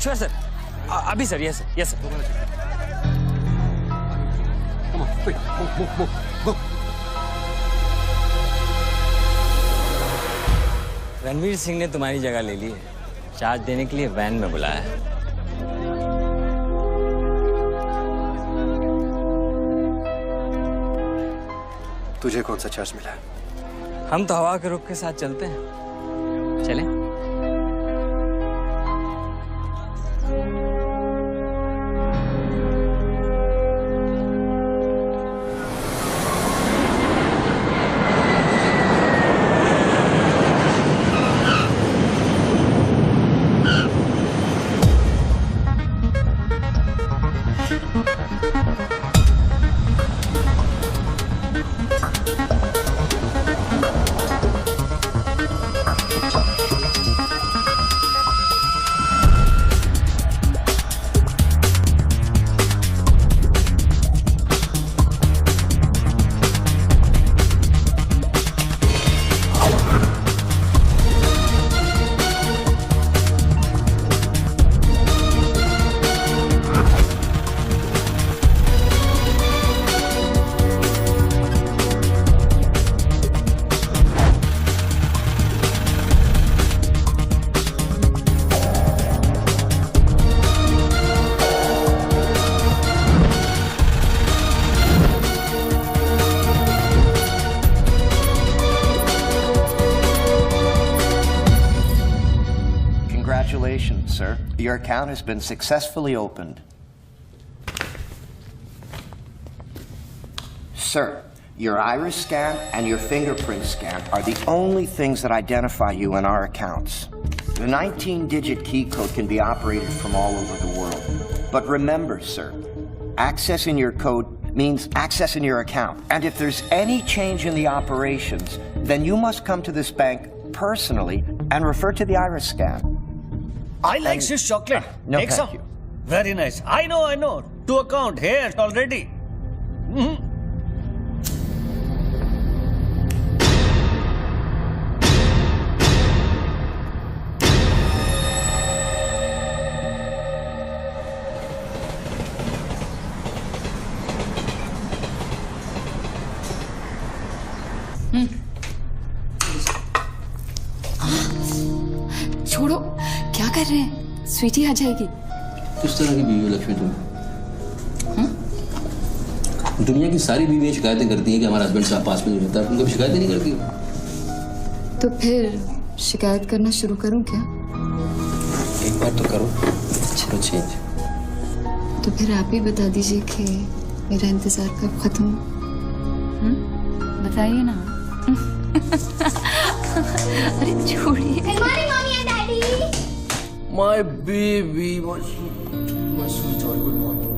Sure, sir. Abhi, sir. Yes, sir. Yes, sir. Come on, quick. Move. Ranveer Singh ने तुम्हारी जगह ले ली है। चार्ज देने के लिए वैन में बुलाया है। तुझे कौन सा चार्ज मिला है? हम तो हवा के रुख के साथ चलते हैं। चलें? Congratulations, sir. Your account has been successfully opened. Sir, your iris scan and your fingerprint scan are the only things that identify you in our accounts. The 19-digit key code can be operated from all over the world. But remember, sir, accessing your code means accessing your account. And if there's any change in the operations, then you must come to this bank personally and refer to the iris scan. I like Swiss chocolate. No, Take thank some. you. Very nice. I know. To account here already. छोड़ो, क्या कर रहे हैं? स्वीटी आ जाएगी। किस तरह की बीवी हो लक्ष्मी तुम? दुनिया की सारी बीवियां शिकायतें करती हैं कि हमारा हस्बैंड साहब पास में नहीं रहता। तुम कभी शिकायतें नहीं करती हो? तो फिर शिकायत करना शुरू करूं क्या? एक बार तो करो, चलो चेंज। तो फिर आप ही बता दीजिए कि मेरा इंतजार कब खत्म हो? बताइए ना। अरे छोड़िए। My baby, my sweetheart, good morning.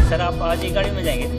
Sir, आप आज ही गाड़ी में जाएंगे?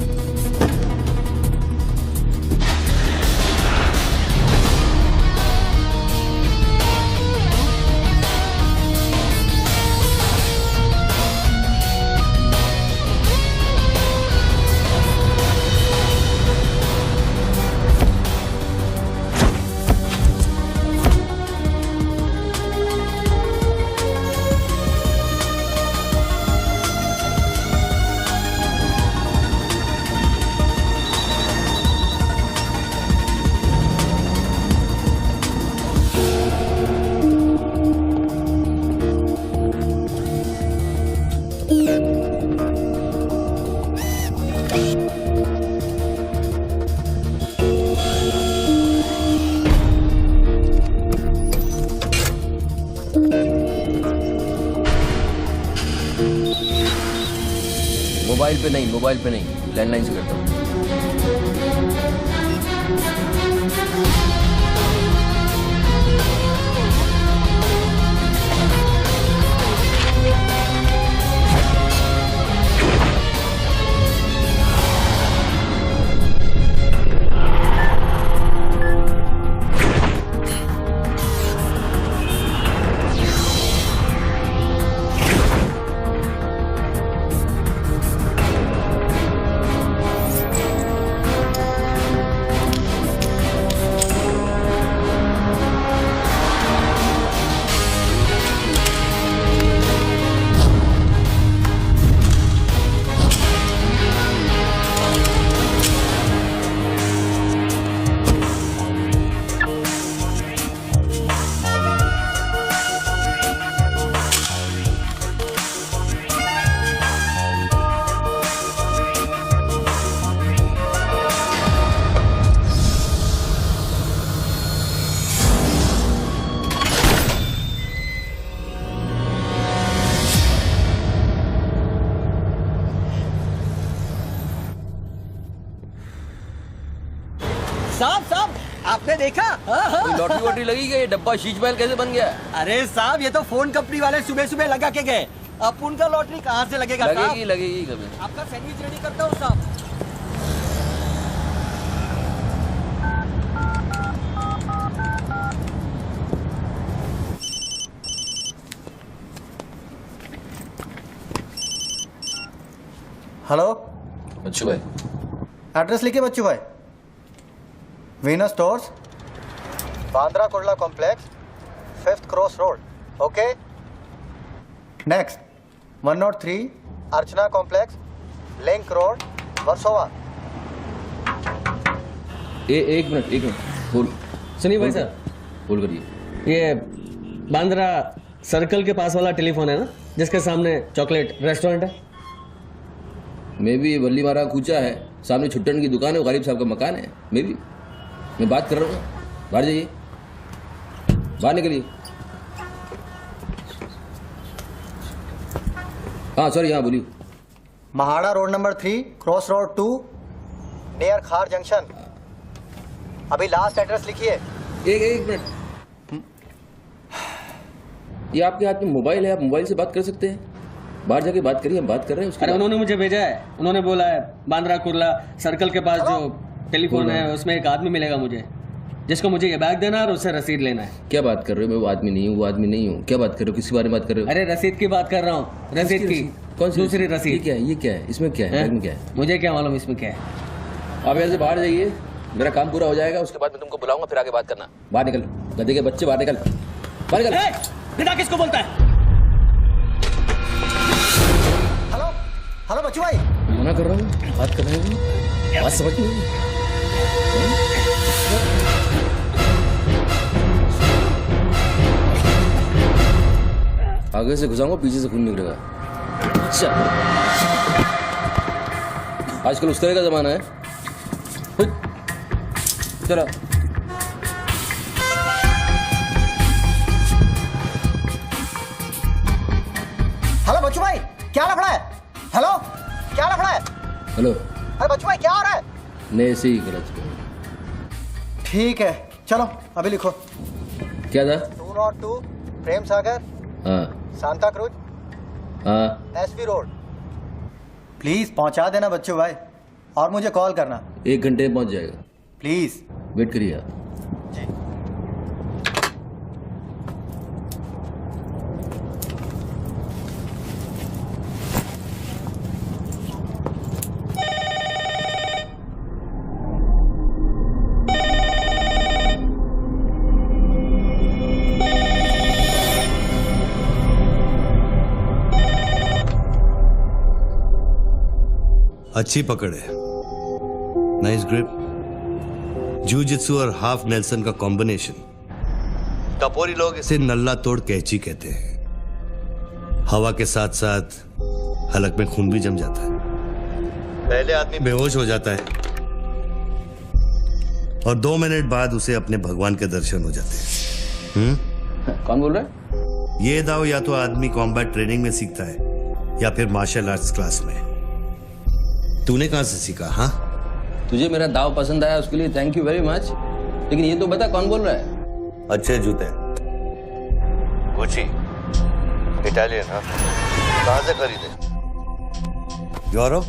मोबाइल पे नहीं, लैंडलाइन से करता हूँ। साहब साहब आपने देखा? लॉटरी वॉटरी लगी गई, डब्बा शीश महल कैसे बन गया? अरे साहब ये तो फोन कंपनी वाले सुबह सुबह लगा के गए। अब उनका लॉटरी कहाँ से लगेगा साहब? लगेगी लगेगी कभी। आपका सैंडविच रेडी करता हूँ साहब। हेलो, बच्चू भाई, एड्रेस लिखिए बच्चू भाई। Venus stores, Bandra Kurla complex, 5th cross road. Okay. Next 103 अर्चना कॉम्प्लेक्स, लिंक रोड, वर्सोवा। एक मिनट बोल। सुनिए भाई साहब, बोल करिए। ये बांद्रा सर्कल के पास वाला टेलीफोन है ना, जिसके सामने चॉकलेट रेस्टोरेंट है? मे भी बल्ली मारा कूचा है, सामने छुट्टन की दुकान है, गरीब साहब का मकान है। मे भी मैं बात कर रहा हूँ, बाहर जाइए, बाहर निकलिए। हाँ सॉरी, हाँ बोलिए। MHADA road number 3 cross road 2 near खार जंक्शन। अभी लास्ट एड्रेस लिखिए। एक मिनट, ये आपके हाथ में मोबाइल है, आप मोबाइल से बात कर सकते हैं। बाहर जाके बात करिए, हम बात कर रहे हैं उसके। अरे उन्होंने मुझे भेजा है, उन्होंने बोला है बांद्रा कुर्ला सर्कल के पास जो टेलीफोन है उसमें एक आदमी मिलेगा मुझे, जिसको मुझे ये बैग देना है और उससे रसीद लेना है। क्या बात कर रहे हो? मैं वो आदमी नहीं हूँ, वो आदमी नहीं हूँ। क्या बात कर रहे हो? किसके बारे में बात कर रहे हो? अरे रसीद की बात कर रहा हूँ, रसीद की। कौन सी दूसरी ये रसीद। क्या है? ये क्या है? इसमें क्या है? बैग में क्या है? मुझे क्या मालूम इसमें क्या है। आप यहाँ से बाहर जाइए, मेरा काम पूरा हो जाएगा, उसके बाद मैं तुमको बुलाऊंगा, फिर आगे बात करना। बाहर निकल, गधे के बच्चे, बाहर निकल, बाहर निकल। पिता किसको बोलता है? हेलो हेलो बच्चू भाई। मना कर रहा हूँ, बात कर रहे हैं, बात समझ नहीं। आगे से घुसाऊंगा, पीछे से खून निकलेगा। अच्छा, आजकल उस तरह का जमाना है। चलो हेलो बच्चू भाई, क्या लफड़ा है? हेलो, क्या लफड़ा है? हेलो, अरे बच्चू भाई क्या हो रहा है? नहीं से ही गलत। ठीक है चलो अभी लिखो। क्या था? 202 प्रेम सागर, हाँ सांता क्रूज, हाँ, एसवी रोड। प्लीज पहुंचा देना बच्चू भाई, और मुझे कॉल करना 1 घंटे में पहुंच जाएगा। प्लीज। वेट करिए आप। जी। अच्छी पकड़ है, नाइस ग्रिप, जूजित्सु और हाफ नेल्सन का कॉम्बिनेशन। टपोरी लोग इसे नल्ला तोड़ कैची कहते हैं। हवा के साथ साथ हलक में खून भी जम जाता है। पहले आदमी बेहोश हो जाता है और 2 मिनट बाद उसे अपने भगवान के दर्शन हो जाते हैं। कौन बोल रहा है? ये दाव या तो आदमी कॉम्बैट ट्रेनिंग में सीखता है या फिर मार्शल आर्ट्स क्लास में। तूने कहां से सीखा? हाँ, तुझे मेरा दाव पसंद आया, उसके लिए थैंक यू वेरी मच। लेकिन ये तो बता कौन बोल रहा है? अच्छे जूते, गुची, इटालियन। हाँ, कहां से खरीदे? यूरोप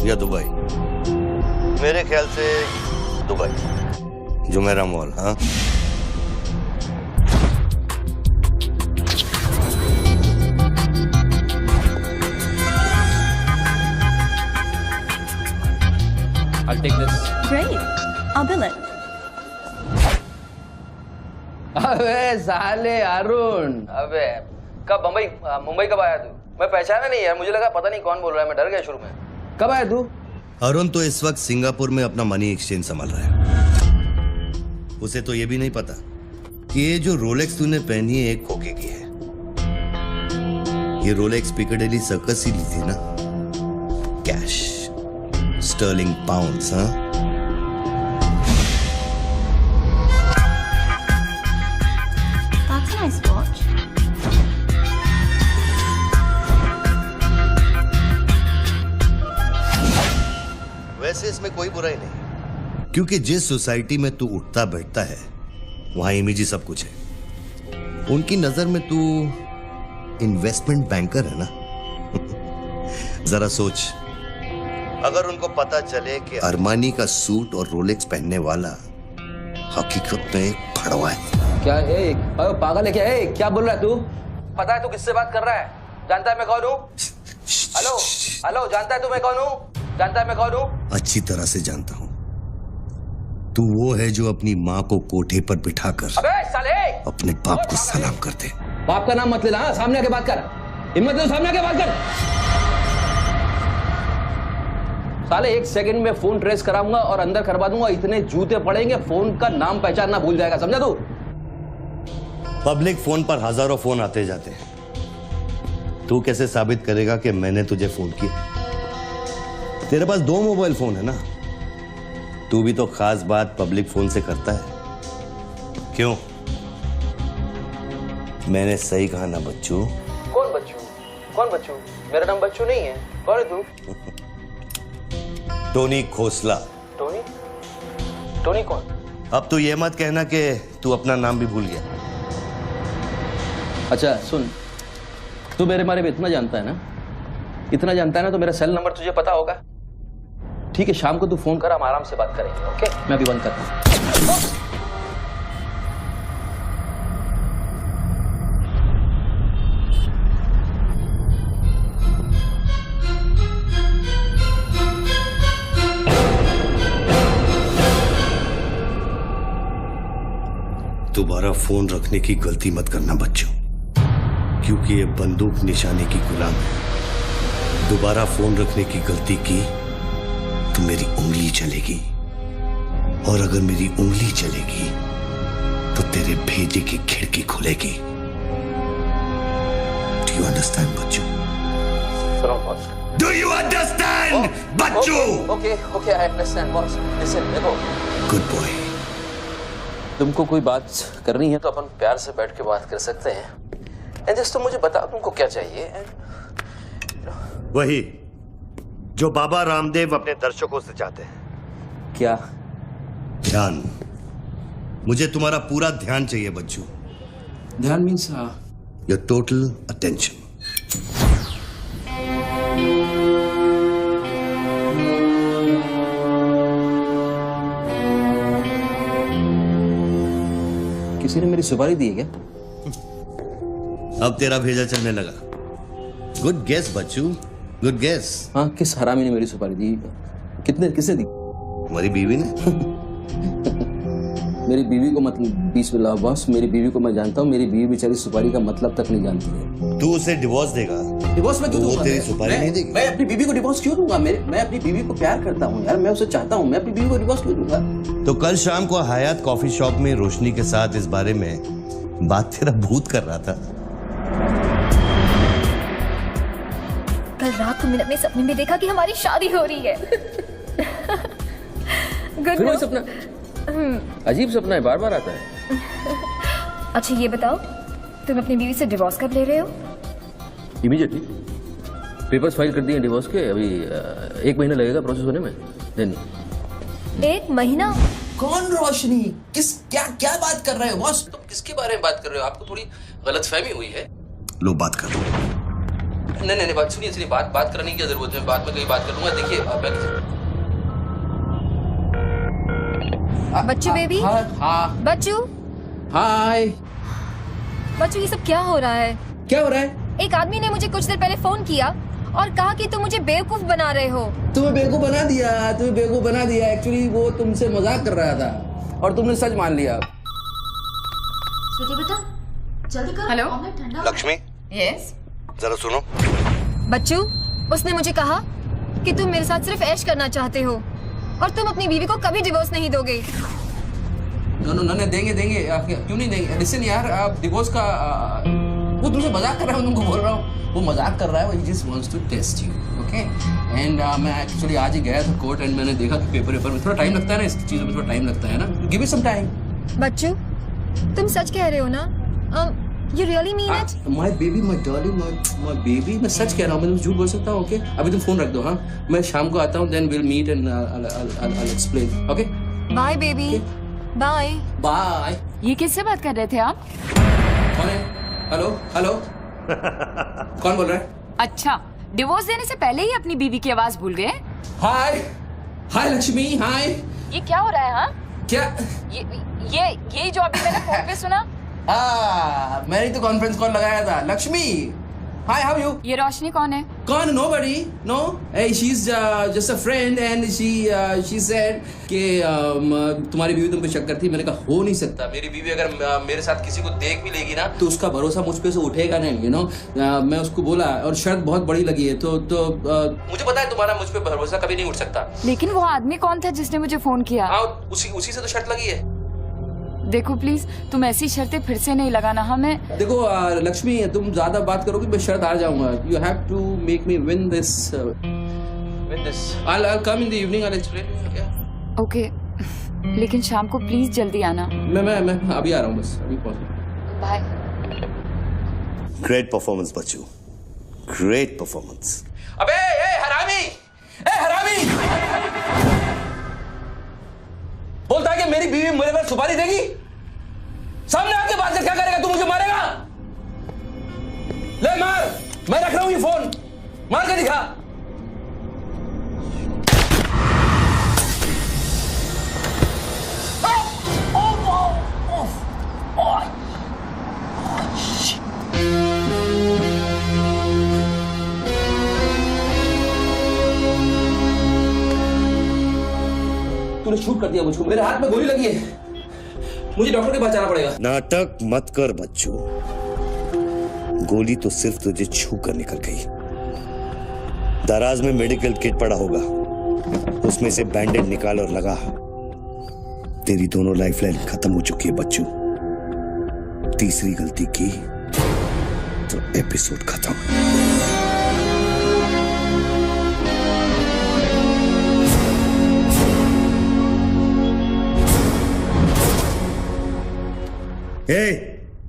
या दुबई? मेरे ख्याल से दुबई, जुमेरा मॉल। हाँ, I'll take this. Great. I'll bill it. अबे साले अरुण, अबे कब मुंबई कब आया तू? मैं पहचाना नहीं यार, मुझे लगा पता नहीं कौन बोल रहा है, मैं डर गया शुरू में। कब आया तू? अरुण तो इस वक्त सिंगापुर में अपना मनी एक्सचेंज संभाल रहा है। उसे तो ये भी नहीं पता कि ये जो रोलेक्स तूने पहनी है एक खोखे की है। ये रोलेक्स पिकाडेली सर्कस ही ली थी ना, कैश, स्टर्लिंग पाउंड्स। हाँ, That's a nice watch. वैसे इसमें कोई बुराई नहीं, क्योंकि जिस सोसाइटी में तू उठता बैठता है वहां इमेज ही सब कुछ है। उनकी नजर में तू इन्वेस्टमेंट बैंकर है ना। जरा सोच, अगर उनको पता चले कि अरमानी का सूट और रोलेक्स पहनने वाला हकीकत में एक फड़वा है। क्या है? पागल है क्या? है क्या बोल रहा है तू? पता है तू किससे बात कर रहा है? जानता है मैं कौन हूँ? हेलो हेलो, जानता है तू मैं कौन हूँ? जानता है मैं कौन हूँ? अच्छी तरह से जानता हूँ। तू वो है जो अपनी माँ को कोठे पर बिठाकर अबे साले अपने बाप को सलाम करते। बाप का नाम मत लेना, सामने आके बात कर। हिम्मत है तो सामने आके बात कर। साले 1 सेकंड में फोन ट्रेस कराऊंगा और अंदर करवा दूंगा। इतने जूते पड़ेंगे, फोन का नाम पहचानना भूल जाएगा, समझा तू? पब्लिक फोन पर हजारों फोन आते जाते हैं। तू कैसे साबित करेगा कि मैंने तुझे फोन किया? तेरे पास 2 मोबाइल फोन है ना। तू भी तो खास बात पब्लिक फोन से करता है, क्यों? मैंने सही कहा ना बच्चू? कौन बच्चू? कौन बच्चू? मेरा नाम बच्चू नहीं है। कौन है तू? टोनी खोसला। टोनी? टोनी कौन? अब तो ये मत कहना कि तू अपना नाम भी भूल गया। अच्छा सुन, तू मेरे बारे में इतना जानता है ना, इतना जानता है ना, तो मेरा सेल नंबर तुझे पता होगा। ठीक है, शाम को तू फोन कर, हम आराम से बात करेंगे। ओके, मैं अभी बंद करता हूं। दोबारा फोन रखने की गलती मत करना बच्चों, क्योंकि ये बंदूक निशाने की गुलाम है। दोबारा फोन रखने की गलती की तो मेरी उंगली चलेगी, और अगर मेरी उंगली चलेगी तो तेरे भेजे की खिड़की खुलेगी। डू यू अंडरस्टैंड बच्चों? डू यू अंडरस्टैंड बच्चों? Okay okay, I understand boss. Listen, देखो, गुड बॉय। तुमको कोई बात करनी है तो अपन प्यार से बैठ के बात कर सकते हैं। एंड जस्ट तुम मुझे बताओ तुमको क्या चाहिए। वही जो बाबा रामदेव अपने दर्शकों से चाहते हैं। क्या? ध्यान। मुझे तुम्हारा पूरा ध्यान चाहिए बच्चू। ध्यान मीन्स योर टोटल अटेंशन। किसी ने मेरी सुपारी दी है क्या? अब तेरा भेजा चलने लगा। गुड गेस बच्चू, गुड गेस। हाँ, किस हरामी ने मेरी सुपारी दी? किसने दी? तुम्हारी बीवी ने। मेरी बीवी को मतलब बिस्मिल्लाह बॉस, मेरी बीवी को मैं जानता हूँ। मेरी बीवी बेचारी सुपारी का मतलब तक नहीं जानती है। तू उसे डिवोर्स देगा? डिवोर्स मैं क्यों दूंगा? वो तेरी सुपारी नहीं देगी? मैं अपनी बीवी को डिवोर्स क्यों दूंगा? मैं अपनी बीवी को प्यार करता हूँ यार, मैं उसे चाहता हूँ। मैं अपनी बीवी को डिवोर्स क्यों दूंगा? तो कल शाम को हयात कॉफी शॉप में रोशनी के साथ इस बारे में बात तेरा भूत कर रहा था। कल रात को मैंने अपने सपने में देखा कि हमारी शादी हो रही है। गुड फिर वही सपना? अजीब सपना है, बार बार आता है। अच्छा ये बताओ, तुम अपनी बीवी से डिवोर्स कब ले रहे हो? इमीडिएटली। पेपर्स फाइल कर दिए डिवोर्स के। अभी 1 महीना लगेगा प्रोसेस होने में। देन 1 महीना? कौन रोशनी? क्या बात कर रहे हो बॉस? तुम किसके बारे में बात कर रहे हो? आपको थोड़ी गलतफहमी हुई है। लो बात कर। नहीं, बात सुनिए, बात करने की क्या जरूरत है? बाद में कहीं बात करूंगा। देखिए बच्चू बेबी। हाँ बच्चू। हाय। बच्चू, ये सब क्या हो रहा है? क्या हो रहा है? एक आदमी ने मुझे कुछ देर पहले फोन किया और कहा कि तुम मुझे बेवकूफ बना रहे हो। तुम्हें बेवकूफ बना दिया। एक्चुअली वो तुमसे मजाक कर रहा था और तुमने सच मान लिया। स्वीटी बेटा, जल्दी करो। हेलो लक्ष्मी। यस। जरा सुनो। बच्चू, उसने मुझे कहा कि तुम मेरे साथ सिर्फ ऐश करना चाहते हो और तुम अपनी बीवी को कभी डिवोर्स नहीं दोगे। नो, देंगे। क्यों नहीं देंगे? लिसन यार, आप डिवोर्स का वो तुमसे मजाक कर रहा हूँ, तुमको बोल रहा हूँ। वो मजाक कर रहा है, वो just wants to test you, okay? And मैं एक्चुअली आज ही गया था कोर्ट एंड मैंने देखा कि पेपर में थोड़ा टाइम लगता है ना, इस चीज़ों में थोड़ा टाइम लगता है ना। Give it some time. बच्चू, तुम सच कह रहे हो ना? You really mean it? My baby, my darling, my baby, मैं सच कह रहा हूँ। मैं झूठ बोल सकता हूँ? ओके, अभी तुम फोन रख दो। हाँ, मैं शाम को आता हूँ, then we'll meet and I'll explain. Okay? Bye baby, bye. Bye. ये किससे बात कर रहे थे आप? कौन है? हेलो हेलो कौन बोल रहा है? अच्छा, डिवोर्स देने से पहले ही अपनी बीवी की आवाज भूल गए? हाय हाय लक्ष्मी, हाय। ये क्या हो रहा है? हाँ, क्या? ये जो अभी मैंने फोन पे सुना। मैंने तो कॉन्फ्रेंस कॉल लगाया था। Lakshmi, hi, how you? ये रोशनी कौन है? कौन? Nobody, no. She is just a friend and she said कि तुम्हारी बीवी तुम पे शक करती। मैंने कहा हो नहीं सकता, मेरी बीवी अगर मेरे साथ किसी को देख भी लेगी ना तो उसका भरोसा मुझ पे से उठेगा नहीं, यू नो। मैं उसको बोला और शर्त बहुत बड़ी लगी है, तो मुझे पता है तुम्हारा मुझ पे भरोसा कभी नहीं उठ सकता। लेकिन वो आदमी कौन था जिसने मुझे फोन किया? हाँ, उसी से तो शर्त लगी है। देखो प्लीज, तुम ऐसी शर्तें फिर से नहीं लगाना। हमें देखो लक्ष्मी, तुम ज्यादा बात करोगे मैं शर्त हार जाऊंगा। You have to make me win this. I'll come in the evening, I'll explain you, yeah? Okay, लेकिन शाम को प्लीज जल्दी आना। मैं अभी आ रहा हूँ, बस अभी पहुंच। बाय। ग्रेट परफॉर्मेंस बच्चू, ग्रेट परफॉर्मेंस। अबे ए हरामी, बोलता है कि मेरी बीवी मेरे पर सुपारी देगी। सामने आके बात कर, क्या करेगा तू? मुझे मारेगा? ले मार, मैं रख रहा हूं ये फोन, मार के दिखा। तूने शूट कर दिया मुझको, मेरे हाथ में गोली लगी है, मुझे डॉक्टर के पास जाना पड़ेगा। नाटक मत कर बच्चू, गोली तो सिर्फ तुझे छू कर निकल गई। दराज में मेडिकल किट पड़ा होगा, उसमें से बैंडेज निकाल और लगा। तेरी दोनों लाइफलाइन खत्म हो चुकी है बच्चू। तीसरी गलती की तो एपिसोड खत्म।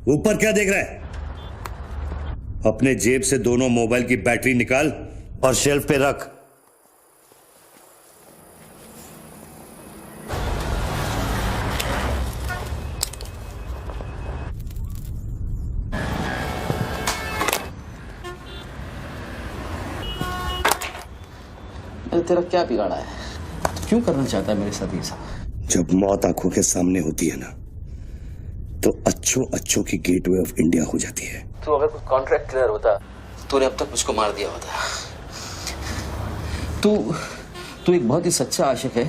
ऊपर क्या देख रहा है? अपने जेब से दोनों मोबाइल की बैटरी निकाल और शेल्फ पे रख। तेरा क्या बिगाड़ा है? क्यों करना चाहता है मेरे साथ ये सब? जब मौत आंखों के सामने होती है ना, तो अच्छों की गेटवे ऑफ इंडिया हो जाती है। तो अगर कुछ कॉन्ट्रैक्ट क्लियर होता, तूने अब तक मुझको मार दिया होता। तू एक बहुत ही सच्चा आशिक है,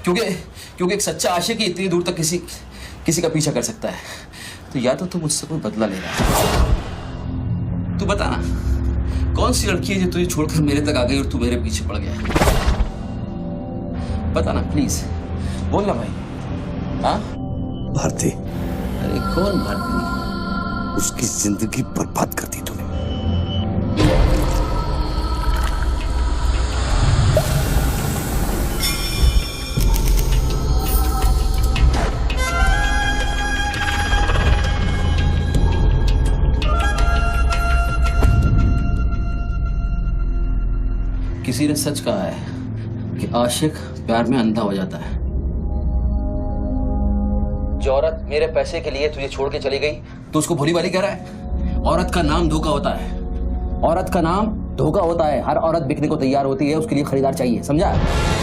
क्योंकि एक सच्चा आशिक ही इतनी दूर तक किसी का पीछा कर सकता है। तो या तो तू मुझसे कोई बदला ले रहा है। तू बता ना, कौन सी लड़की है जो तुझे छोड़कर मेरे तक आ गई और तू मेरे पीछे पड़ गया? बता ना प्लीज, बोल ना भाई। हाँ, भारती। अरे कौन भारती? उसकी जिंदगी बर्बाद कर दी तूने। किसी ने सच कहा है कि आशिक प्यार में अंधा हो जाता है। जो औरत मेरे पैसे के लिए तुझे छोड़ के चली गई, तो उसको भोली भाली कह रहा है? औरत का नाम धोखा होता है। औरत का नाम धोखा होता है। हर औरत बिकने को तैयार होती है, उसके लिए खरीदार चाहिए, समझा?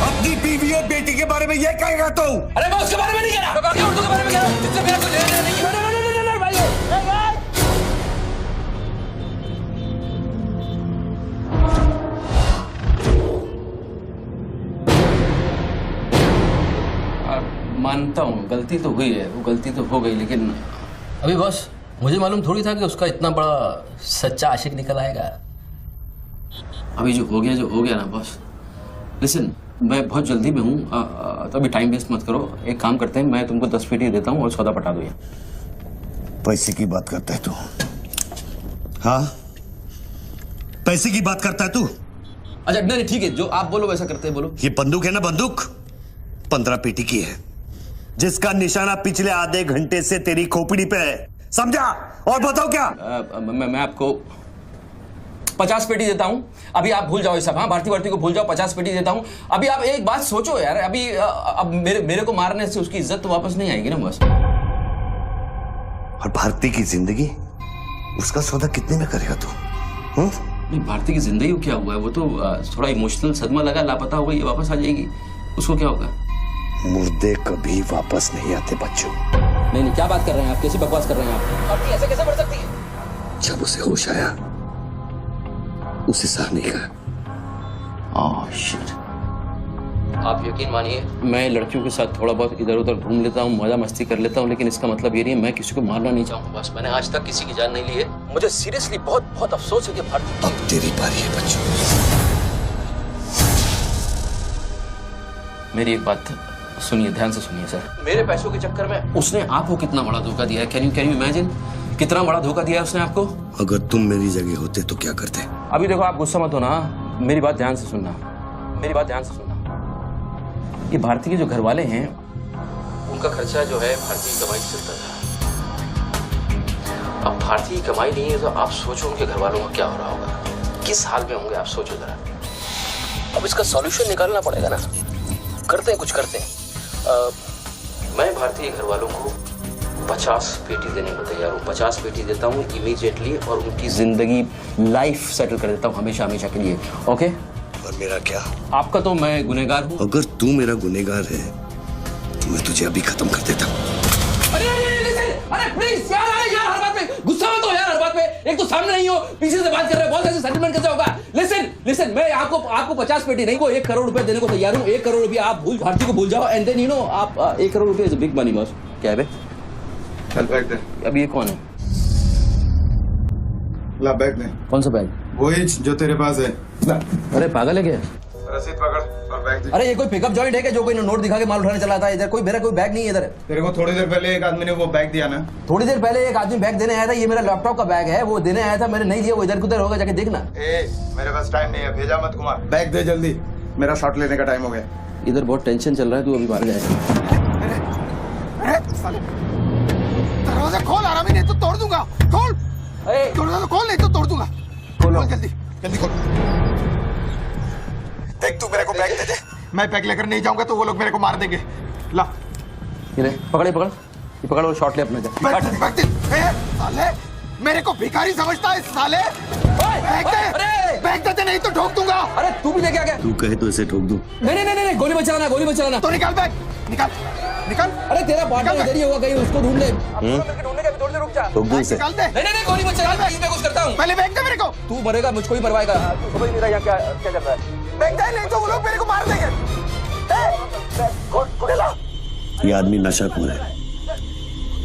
अपनी बीवी और बेटी के बारे में ये कहेगा तू? अरे मैं उसके बारे में नहीं कह रहा, मैं उर्दू के बारे में कह रहा हूं, जिससे मेरा कुछ लेना नहीं है। मानता हूँ गलती तो हुई है, वो गलती तो हो गई, लेकिन अभी बस मुझे मालूम थोड़ी था कि उसका इतना बड़ा सच्चा आशिक निकल आएगा। अभी जो हो गया ना बॉस। लिसन, मैं बहुत जल्दी में हूँ, तो अभी टाइम वेस्ट मत करो। एक काम करते हैं, मैं तुमको 10 पेटी देता हूँ और सौदा पटा दो। पैसे की बात करता है तू? हाँ, पैसे की बात करता है तू? अच्छा नहीं ठीक है, जो आप बोलो वैसा करते हैं, बोलो। ये बंदूक है ना, बंदूक 15 पेटी की है, जिसका निशाना पिछले आधे घंटे से तेरी खोपड़ी पे है, समझा? और बताओ क्या? मैं आपको 50 पेटी देता हूँ, अभी आप भूल जाओ ये सब। हाँ, भारती को भूल जाओ, 50 पेटी देता हूँ। अभी आप एक बात सोचो यार, अभी अब मेरे को मारने से उसकी इज्जत तो वापस नहीं आएगी ना बस। और भारती की जिंदगी, उसका सौदा कितने में करेगा तू? नहीं, भारती की जिंदगी को क्या हुआ है? वो तो थोड़ा इमोशनल सदमा लगा, लापता हो गई, वापस आ जाएगी। उसको क्या होगा? मुर्दे कभी वापस नहीं आते बच्चों। नहीं, क्या बात कर रहे हैं आप? कैसी बकवास कर रहे हैं आप? भारती ऐसे कैसे बढ़ सकती है? जब उसे होश आया, उसे सहने का। Oh shit. आप यकीन मानिए, मैं लड़कियों के साथ थोड़ा बहुत इधर उधर घूम लेता हूँ, मजा मस्ती कर लेता हूँ, लेकिन इसका मतलब ये नहीं है मैं किसी को मारना नहीं चाहूँगा। बस मैंने आज तक किसी की जान नहीं ली है। मुझे सीरियसली बहुत बहुत अफसोस है कि भारती। अब तेरी बारी है बच्चों। मेरी एक बात सुनिए, ध्यान से सुनिए सर। मेरे पैसों के चक्कर में उसने आपको कितना बड़ा धोखा दिया है? कैन यू इमेजिन कितना बड़ा धोखा दिया है उसने आपको? अगर तुम मेरी जगह होते तो क्या करते? अभी देखो, आप गुस्सा मत होना, मेरी बात ध्यान से सुनना, मेरी बात ध्यान से सुनना। ये भारती के जो घर वाले हैं, उनका खर्चा जो है भारती की कमाई से चलता था। अब भारती की कमाई नहीं है तो आप सोचो उनके घर वालों का क्या हो रहा होगा, किस हाल में होंगे, आप सोचो जरा। अब इसका सॉल्यूशन निकालना पड़ेगा ना। करते हैं, कुछ करते हैं। मैं भारतीय घर वालों को 50 पेटी देने को तैयार हूँ। 50 पेटी देता हूँ इमीडिएटली, और उनकी जिंदगी लाइफ सेटल कर देता हूँ हमेशा हमेशा के लिए। ओके? और मेरा क्या? आपका तो मैं गुनहगार हूँ। अगर तू मेरा गुनहगार है तो मैं तुझे अभी खत्म कर देता हूँ। अरे प्लीज यार, हर बात पे गुस्सा मत हो यार, हर बात पे। एक तो सामने नहीं हो, पीछे से बात कर रहे हो, बहुत ऐसे सेटलमेंट कैसे होगा? लिसन, मैं आपको 50 पेटी नहीं, को 1 करोड़ रुपए देने को तैयार हूँ। 1 करोड़ रुपया आप भारती को भूल जाओ, एंड देन आप 1 करोड़ रुपया is a big money boss. क्या है बे? चल बैग दे। अब ये कौन है? ला बैग दे। कौन सा बैग? वही जो तेरे पास है। अरे पागल है क्या? रसीद पकड़ और बैग दे। अरे ये कोई पिकअप जॉइंट है क्या जो कोई नोट दिखा के माल उठाने चला था? इधर कोई मेरा कोई बैग नहीं है इधर। तेरे को थोड़ी देर पहले एक आदमी ने वो बैग दिया ना? थोड़ी देर पहले एक आदमी बैग देने आया था। ये मेरा लैपटॉप का बैग है, वो देने आया था, मैंने नहीं दिया। वो इधर उधर होगा, जाके देखना। मेरे पास टाइम नहीं है, भेजा मत कुमार। बैग दे जल्दी, मेरा शॉट लेने का टाइम हो गया। इधर बहुत टेंशन चल रहा है, तू अभी बाहर जाएगा। दरवाजा खोल, आराम ही नहीं तो तोड़ दूंगा। खोल, दरवाजा खोल, नहीं तो तोड़ दूंगा। खोल जल्दी, जल्दी खोल। देख, तू मेरे को बैग दे दे। मैं बैग लेकर नहीं जाऊंगा तो वो लोग मेरे को मार देंगे। ला, ये ले, पकड़ ये पकड़ और शॉट ले अपने। बैग दे। साले, मेरे को भिखारी समझता है साले। बैग दे नहीं तो ठोक दूंगा। अरे तू भी लेके आ गया? तू कहे तो इसे ठोक दूं? नहीं, गोली मत चलाना। तो निकाल बैग, निकाल। अरे तेरा पार्टनर इधर ही होगा कहीं, उसको ढूंढ ले। ढूंढने का भी थोड़ी देर रुक जा। ठोक दूं इसे? निकाल दे। नहीं, गोली मत चला, मैं कुछ करता हूँ। पहले बैग दे मेरे को। तू मरेगा, मुझको ही मरवाएगा। समझ नहीं रहा यहाँ क्या चल रहा है। बैग दे, नहीं तो वो लोग मेरे को मार देंगे। ये आदमी नशाखोर है,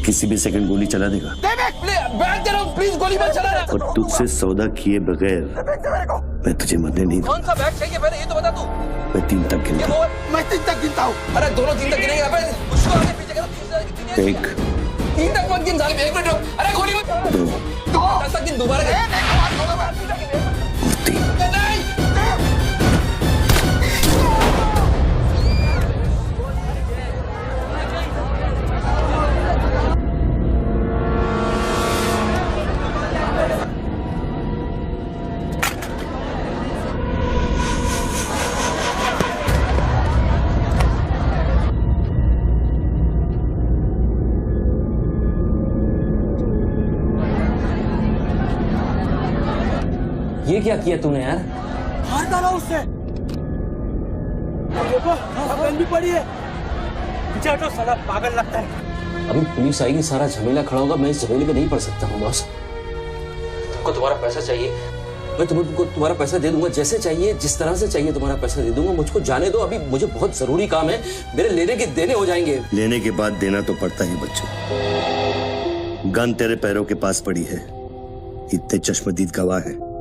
किसी भी सेकंड गोली चला देगा। बैग दे रहा हूँ, प्लीज गोली मत चलाना। और तुझसे सौदा किए बगैर मैं तुझे मरने नहीं दूंगा। कौन सा बैग चाहिए पहले ये तो बता तू। मैं 3 तक गिनता हूँ। मैं 3 तक गिनता हूँ। अरे दोनों 3 तक गिनेंगे। उसको आगे पीछे करो। 1 3 तक मत गिन साले, 1 मिनट रुक। अरे गोली मत। 2 10 तक गिन दोबारा। 3 ये क्या किया तूने यार? मार डाला उससे। देखो, बहन भी पड़ी है। मुझे तो साला पागल लगता है। अभी पुलिस आएगी, सारा झमेला खड़ा होगा। मैं इस झमेले में नहीं पड़ सकता हूँ बॉस। तुमको तुम्हारा पैसा चाहिए, मैं तुमको तुम्हारा पैसा दे दूंगा। जैसे चाहिए, जिस तरह से चाहिए तुम्हारा पैसा दे दूंगा। मुझको जाने दो, अभी मुझे बहुत जरूरी काम है। मेरे लेने के देने हो जाएंगे। लेने के बाद देना तो पड़ता ही बच्चों। गन तेरे पैरों के पास पड़ी है, इतने चश्मदीद गवाह है।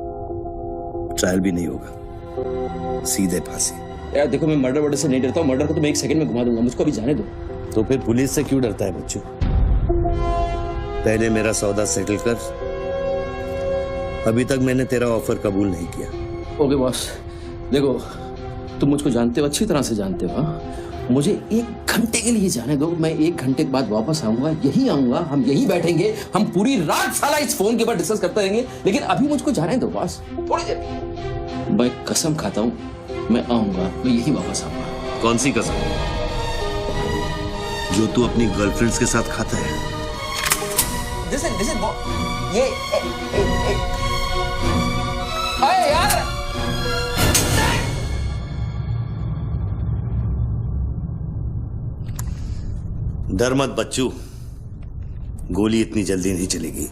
ट्रायल भी नहीं होगा, सीधे फांसी। यार देखो, मैं मर्डर से नहीं डरता हूँ। मर्डर को तो मैं 1 सेकंड में घुमा दूंगा। मुझको अभी जाने दो। तो फिर पुलिस से क्यों डरता है बच्चों? पहले मेरा सौदा सेटल कर। अभी तक मैंने तेरा ऑफर कबूल नहीं किया। ओके बॉस, देखो तुम मुझको जानते हो, अच्छी तरह से जानते हो। हाँ, मुझे 1 घंटे के लिए जाने दो, मैं 1 घंटे के बाद वापस आऊंगा, यही आऊंगा, हम यही बैठेंगे, हम पूरी रात साला इस फोन के ऊपर डिस्कस करते रहेंगे, लेकिन अभी मुझको जाने दो बॉस, थोड़ी देर। मैं कसम खाता हूँ, मैं आऊंगा, मैं यही वापस आऊंगा। कौन सी कसम? जो तू अपनी गर्लफ्रेंड्स के साथ खाता है? Listen, ये अरे यार, डर मत बच्चू, गोली इतनी जल्दी नहीं चलेगी।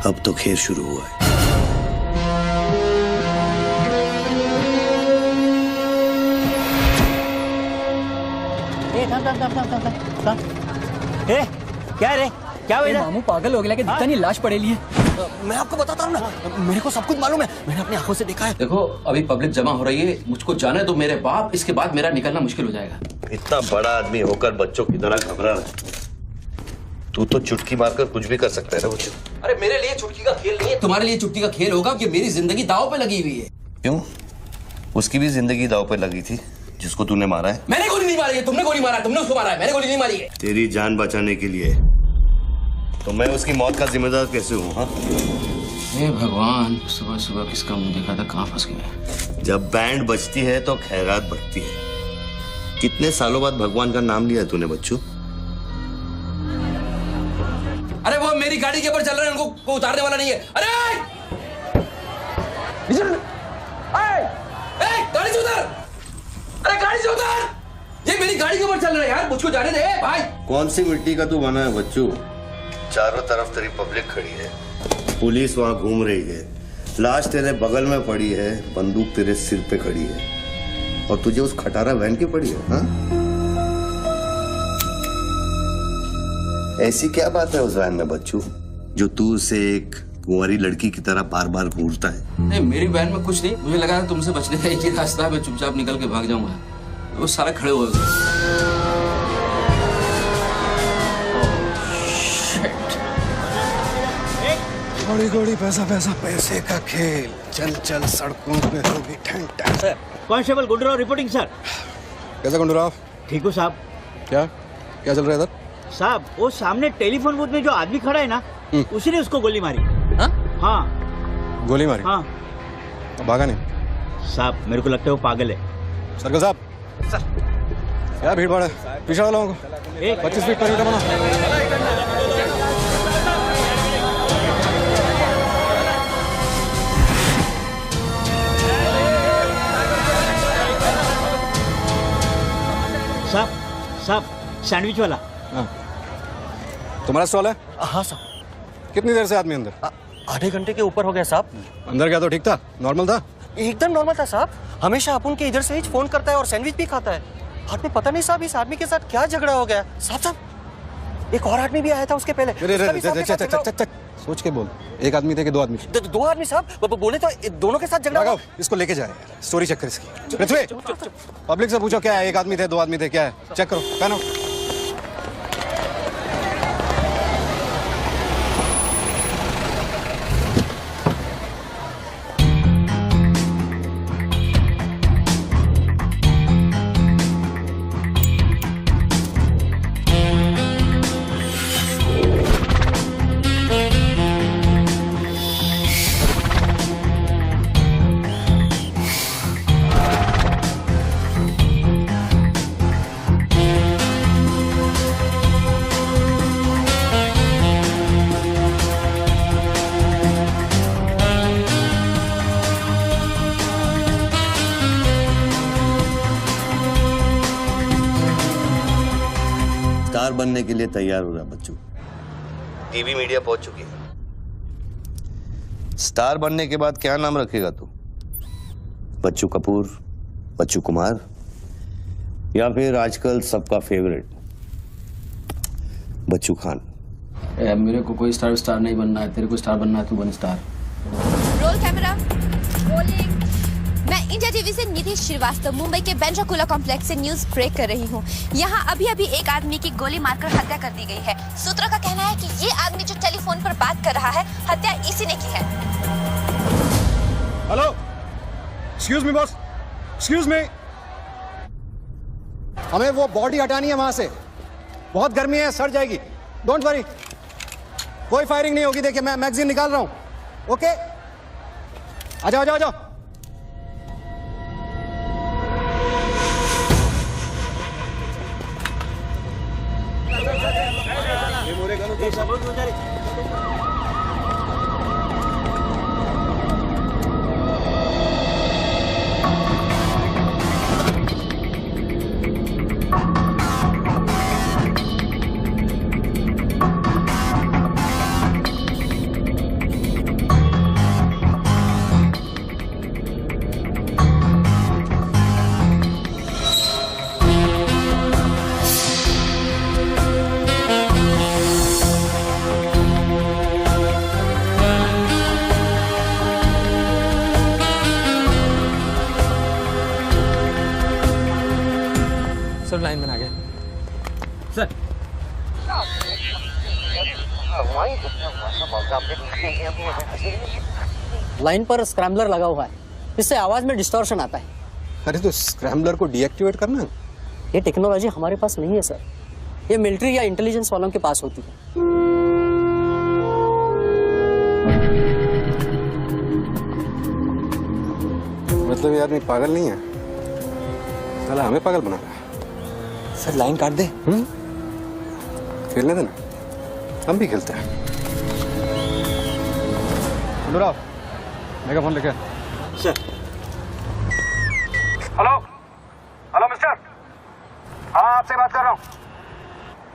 अब तो खेल शुरू हुआ है। क्या रे, क्या हुआ? मामू पागल हो गया कि दिखता नहीं, लाश पड़ेली है। मैं आपको बताता हूँ ना, मेरे को सब कुछ मालूम है, मैंने अपनी आंखों से देखा है। देखो अभी पब्लिक जमा हो रही है, मुझको जाने दो मेरे बाप, इसके बाद मेरा निकलना मुश्किल हो जाएगा। इतना बड़ा आदमी होकर बच्चों की तरह घबरा रहा है। तू तो चुटकी मारकर कुछ भी कर सकता है ना बच्चों। अरे मेरे लिए चुटकी का खेल नहीं है, तुम्हारे लिए चुटकी का खेल होगा कि मेरी जिंदगी दांव पे लगी हुई है। क्यों? उसकी भी जिंदगी दांव पे लगी थी जिसको तूने मारा है। मैंने गोली नहीं मारी है, तुमने गोली मारा है, तुमने उसको मारा है, मैंने गोली नहीं मारी है। तेरी जान बचाने के लिए तो मैं उसकी मौत का जिम्मेदार कैसे हूँ? हाँ, हे भगवान, सुबह सुबह किसका मुंह देखा था, कहाँ फंस गए। जब बैंड बजती है तो खैरात बढ़ती है। कितने सालों बाद भगवान का नाम लिया है तूने बच्चू? अरे वो मेरी गाड़ी के ऊपर चल रहे हैं, उनको उतारने वाला नहीं है। अरे गाड़ी से उतर, अरे गाड़ी से उतर, ये मेरी गाड़ी के ऊपर चल रहा है यार, मुझको जाने दे भाई। कौन सी मिट्टी का तू बना है बच्चू? चारों तरफ तेरी पब्लिक खड़ी है, पुलिस वहां घूम रही है, लाश तेरे बगल में पड़ी है, बंदूक तेरे सिर पे खड़ी है, और तुझे उस खटारा वैन की पड़ी है। हाँ? ऐसी क्या बात है उस वैन में बच्चू जो तू उसे एक कुंवारी लड़की की तरह बार बार घूरता है? नहीं, मेरी वैन में कुछ नहीं, मुझे लगा था तुमसे बचने का एक ही रास्ता है, मैं चुपचाप निकल के भाग जाऊंगा। वो सारे खड़े हुए घोड़ी घोड़ी पैसा पैसा पैसे का खेल, चल चल सड़कों पे होगी ठंड ठंड। Sir, constable Gundurao reporting sir. कैसा गुंडूराव? ठीक हो साहब? क्या क्या चल रहा है इधर? साहब वो सामने टेलीफोन बूथ में जो आदमी खड़ा है ना, उसी ने उसको गोली मारी। हाँ गोली मारी? हाँ। भागा नहीं? साहब मेरे को लगता है वो पागल है। सर्कल साहब, सर क्या भीड़ भाड़ है, पीछे वालों को 25 फीट पर बना। साहब सैंडविच वाला। हाँ। तुम्हारा स्टॉल है? हाँ साहब। कितनी देर से आदमी अंदर? आधे घंटे के ऊपर हो गया साहब। अंदर गया तो ठीक था, नॉर्मल था? एकदम नॉर्मल था साहब, हमेशा अपुन के इधर से ही फोन करता है और सैंडविच भी खाता है। हाथ में पता नहीं साहब इस आदमी के साथ क्या झगड़ा हो गया। साहब एक और आदमी भी आया था उसके पहले। सोच के बोल, एक आदमी थे कि 2 आदमी? 2 आदमी साहब, बोले तो दोनों के साथ झगड़ा हुआ। इसको लेके जाए, स्टोरी चेक कर इसकी। पृथ्वी, पब्लिक से पूछो क्या है, 1 आदमी थे 2 आदमी थे, क्या है, चेक करो। पहनो। स्टार बनने के लिए तैयार हो रहा बच्चू। टीवी मीडिया पहुंच चुकी है। स्टार बनने के बाद क्या नाम रखेगा तू? बच्चू कपूर, बच्चू कुमार, या फिर आजकल सबका फेवरेट बच्चू खान? मेरे को कोई स्टार नहीं बनना है, तेरे को स्टार बनना है, तू बन स्टार। Roll camera, rolling. मैं इंडिया टीवी से निधि श्रीवास्तव मुंबई के बेंड्राकुला कॉम्प्लेक्स से न्यूज ब्रेक कर रही हूँ। यहाँ अभी एक आदमी की गोली मारकर हत्या कर दी गई है। सूत्रों का कहना है कि ये आदमी जो टेलीफोन पर बात कर रहा है, हत्या इसी ने की है। Hello, excuse me boss, excuse me, हमें वो बॉडी हटानी है वहां से। बहुत गर्मी है, सड़ जाएगी। डोंट वरी, कोई फायरिंग नहीं होगी। देखिए मैं मैगजीन निकाल रहा हूं। ओके, आ जाओ आ जाओ आ जाओ। सब लाइन बना गए सर। लाइन पर स्क्रैम्बलर लगा हुआ है, इससे आवाज में डिस्टॉर्शन आता है। अरे तो स्क्रैम्बलर को डीएक्टिवेट करना। ये टेक्नोलॉजी हमारे पास नहीं है सर, ये मिलिट्री या इंटेलिजेंस वालों के पास होती है। मतलब ये आदमी पागल नहीं है, साला हमें पागल बना रहा है। सर लाइन काट दे। खेलने देना, हम भी खेलते हैं। अनुराग, मेगाफोन लेके। सर। हेलो हेलो मिस्टर, हाँ आपसे बात कर रहा हूँ।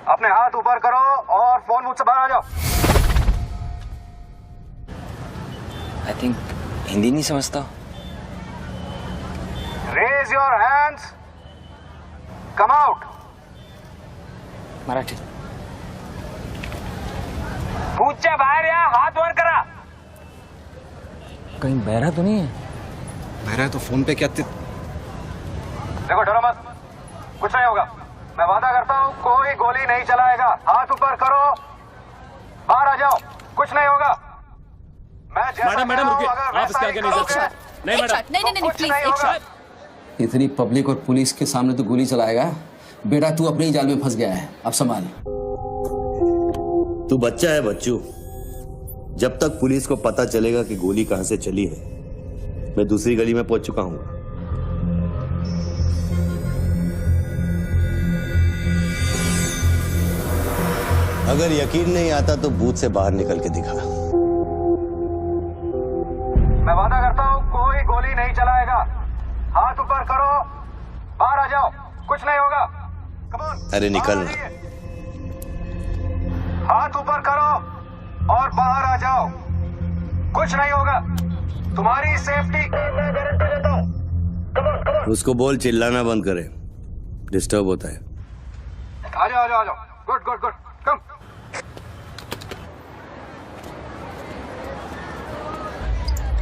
अपने हाथ ऊपर करो और फोन मुझसे बाहर आ जाओ। आई थिंक हिंदी नहीं समझता। Raise your hands, come out. Marathi. पूछे बाहर या हाथ ऊपर करा। कहीं बहरा तो नहीं है? बहरा है तो फोन पे क्या देखो डरो मत, कुछ नहीं होगा। मैं वादा करता हूँ कोई गोली नहीं चलाएगा। हाथ ऊपर करो, बाहर आ जाओ, कुछ नहीं होगा। मैं मैडम रुकिए, आप इसके आगे नहीं जा सकते। नहीं मैडम, नहीं प्लीज एक शॉट। इतनी पब्लिक और पुलिस के सामने तो गोली चलाएगा? बेटा तू अपने ही जाल में फंस गया है, अब संभाल। तू बच्चा है बच्चू। जब तक पुलिस को पता चलेगा कि गोली कहां से चली है, मैं दूसरी गली में पहुंच चुका हूं। अगर यकीन नहीं आता तो बूथ से बाहर निकल के दिखा। मैं वादा करता हूँ कोई गोली नहीं चलाएगा। हाथ ऊपर करो, बाहर आ जाओ, कुछ नहीं होगा। अरे निकलना। हाथ ऊपर करो और बाहर आ जाओ, कुछ नहीं होगा। तुम्हारी सेफ्टी मैं गारंटी देता हूँ। उसको बोल चिल्लाना बंद करे, डिस्टर्ब होता है। आ जाओ आ जाओ आ जाओ। गुड गुड गुड, कम।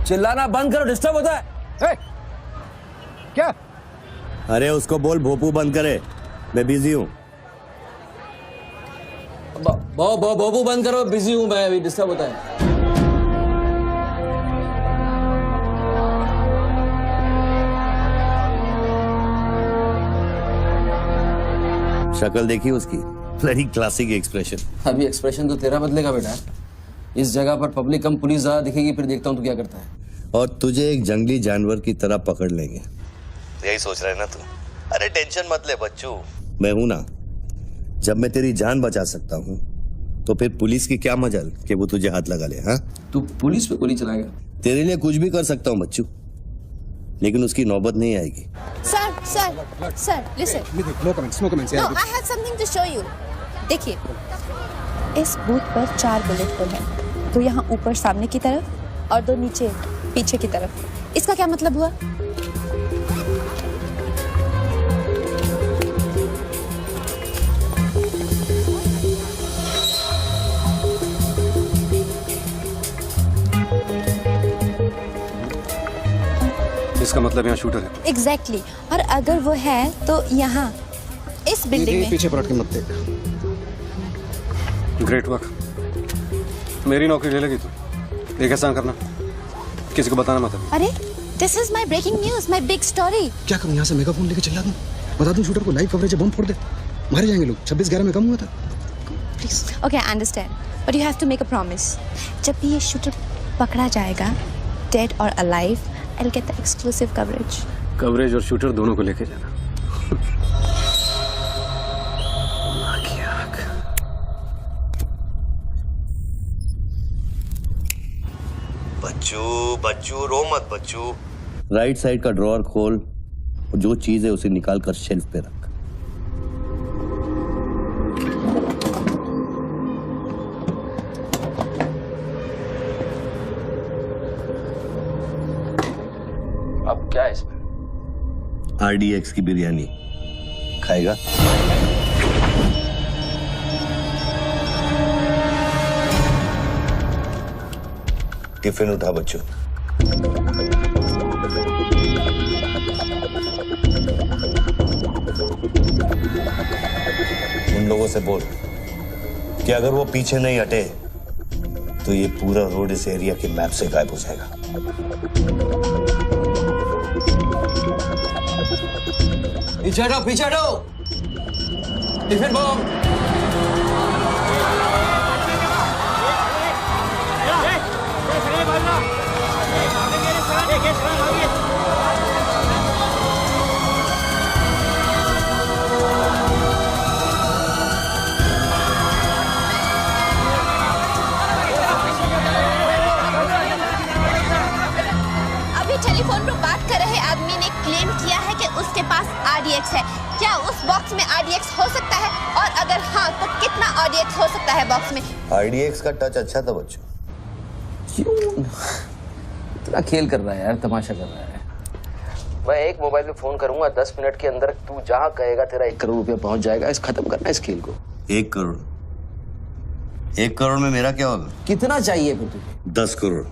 चिल्लाना बंद करो, डिस्टर्ब होता है। क्या? अरे उसको बोल भोपू बंद करे, मैं बिजी हूँ। बाबू बंद करो, बिजी हूं मैं, अभी डिस्टर्ब होता है। शक्ल देखी उसकी, बड़ी क्लासिक एक्सप्रेशन। अभी एक्सप्रेशन तो तेरा बदलेगा बेटा। इस जगह पर पब्लिक कम पुलिस ज्यादा दिखेगी, फिर देखता हूँ तू क्या करता है। और तुझे एक जंगली जानवर की तरह पकड़ लेंगे, यही सोच रहा है ना तू? अरे टेंशन मत ले बच्चू, मैं हूं ना। जब मैं तेरी जान बचा सकता हूं तो फिर पुलिस की क्या मजाल कि वो तुझे हाथ लगा ले। हाँ, तू पुलिस पे गोली चलाएगा? तेरे लिए कुछ भी कर सकता हूं बच्चू, लेकिन उसकी नौबत नहीं आएगी। Sir listen. No comments, no comments. No, I have something to show you. देखिए, इस बूथ पर 4 बुलेट होल है, 2 यहाँ ऊपर सामने की तरफ और 2 नीचे पीछे की तरफ। इसका क्या मतलब हुआ? इसका मतलब यहाँ शूटर है। एग्जैक्टली। और अगर वो है तो यहाँ इस बिल्डिंग में। पीछे पलट के मत देख। ग्रेट वर्क, मेरी नौकरी ले लेगी तू। एक एहसान करना, किसी को बताना मत। अरे this is my breaking news, my big story. क्या करूं, यहाँ से मेगाफोन लेके चला दूं? बता दूं शूटर को, लाइव कवरेज है, बम फोड़ दे, मारे जाएंगे लोग। 26/11 में कम हुआ था। Please okay I understand but you have to make a promise. जब भी ये शूटर पकड़ा जाएगा डेड और alive I will get the exclusive coverage. Coverage और शूटर दोनों को लेके जाना। बच्चू रो मत बच्चू। राइट साइड का ड्रॉअर खोल और जो चीज है उसे निकाल कर शेल्फ पे रख। अब क्या है इसमें? RDX की बिरयानी खाएगा? टिफिन उठा बच्चों। उन लोगों से बोल कि अगर वो पीछे नहीं हटे तो ये पूरा रोड इस एरिया के मैप से गायब हो जाएगा। पीछे हटो, पीछे हटो। Tiffin bomb. टेलीफोन पर बात कर रहे आदमी ने क्लेम किया है कि उसके पास RDX है। क्या उस बॉक्स में RDX हो सकता है और अगर हाँ तो कितना RDX हो सकता है बॉक्स में? RDX का टच अच्छा था बच्चों। क्यों इतना खेल कर रहा है यार, तमाशा कर रहा है। मैं एक मोबाइल पे फोन करूंगा, 10 मिनट के अंदर तू जहां कहेगा तेरा 1 करोड़ रुपया पहुंच जाएगा। इस खत्म करना है इस खेल को। 1 करोड़? 1 करोड़ में मेरा क्या होगा? कितना चाहिए फिर तुझे? 10 करोड़,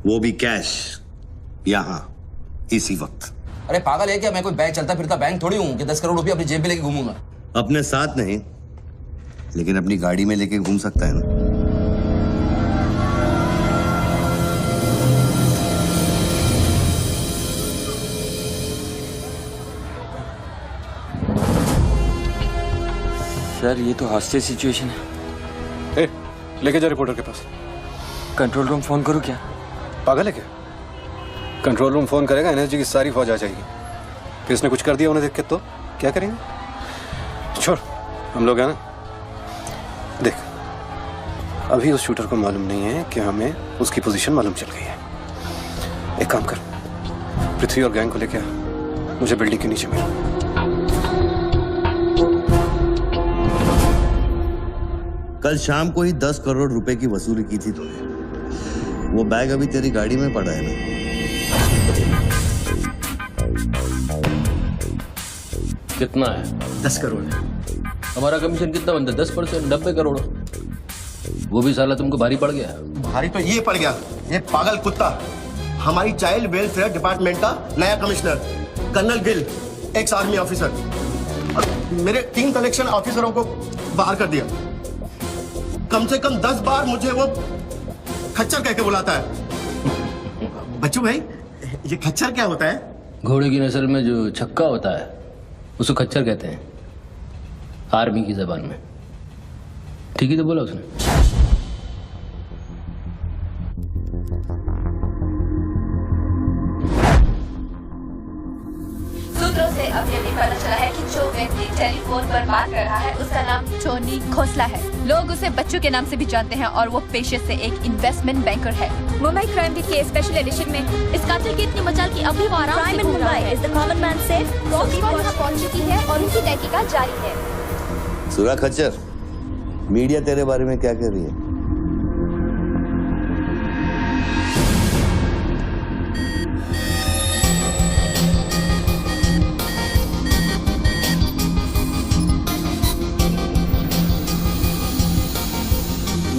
वो भी कैश, यहाँ इसी वक्त। अरे पागल है क्या? मैं कोई बैंक चलता फिरता बैंक थोड़ी हूँ कि 10 करोड़ रुपया अपनी जेब में लेके घूमूंगा। अपने साथ नहीं लेकिन अपनी गाड़ी में लेके घूम सकता है ना। सर ये तो हॉस्टेज सिचुएशन है। ए, लेके जा रिपोर्टर के पास। कंट्रोल रूम फोन करूं क्या? पागल है क्या? कंट्रोल रूम फोन करेगा, एनएसजी की सारी फौज आ जाएगी। फिर इसने कुछ कर दिया उन्हें देख के तो क्या करेंगे? छोड़, हम लोग हैं ना। देख, अभी उस शूटर को मालूम नहीं है कि हमें उसकी पोजीशन मालूम चल गई है। एक काम कर, पृथ्वी और गैंग को लेके आ, मुझे बिल्डिंग के नीचे मिल। कल शाम को ही 10 करोड़ रुपए की वसूली की थी तूने। वो बैग अभी तेरी गाड़ी में पड़ा है ना? कितना है? 10 करोड़। हमारा कमीशन कितना बनता है? 10%, 90 करोड़। वो भी साला तुमको भारी पड़ गया। भारी तो ये पड़ गया, ये पागल कुत्ता हमारी चाइल्ड वेलफेयर डिपार्टमेंट का नया commissioner colonel Gill, ex army officer, और मेरे 3 कलेक्शन ऑफिसरों को बाहर कर दिया। कम से कम 10 बार मुझे वो खच्चर कह के बुलाता है। बच्चू भाई, ये खच्चर क्या होता है? घोड़े की नस्ल में जो छक्का होता है उसको खच्चर कहते हैं, आर्मी की जबान में। ठीक ही तो बोला उसने। सूत्रों से अब ये भी पता चला है कि जो व्यक्ति टेलीफोन पर बात कर रहा है उसका नाम टोनी खोसला है। लोग उसे बच्चों के नाम से भी जानते हैं और वो पेशे से एक इन्वेस्टमेंट बैंकर है। मुंबई क्राइम बीट के स्पेशल एडिशन में इस कातिल की इतनी मचाल की अभी वो आराम से घूम रहा है। Is the common man safe? Police वहां पहुंच चुकी है और उनकी तहकीकात जारी है। सुरा खच्चर, मीडिया तेरे बारे में क्या कह रही है?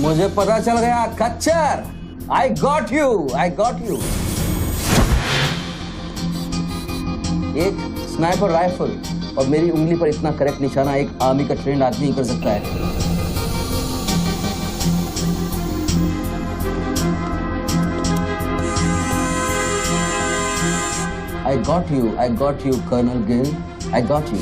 मुझे पता चल गया खच्चर। I got you, I got you. एक स्नाइपर राइफल और मेरी उंगली पर इतना करेक्ट निशाना एक आर्मी का ट्रेंड आदमी ही कर सकता है। I got you, Colonel Gill, I got you.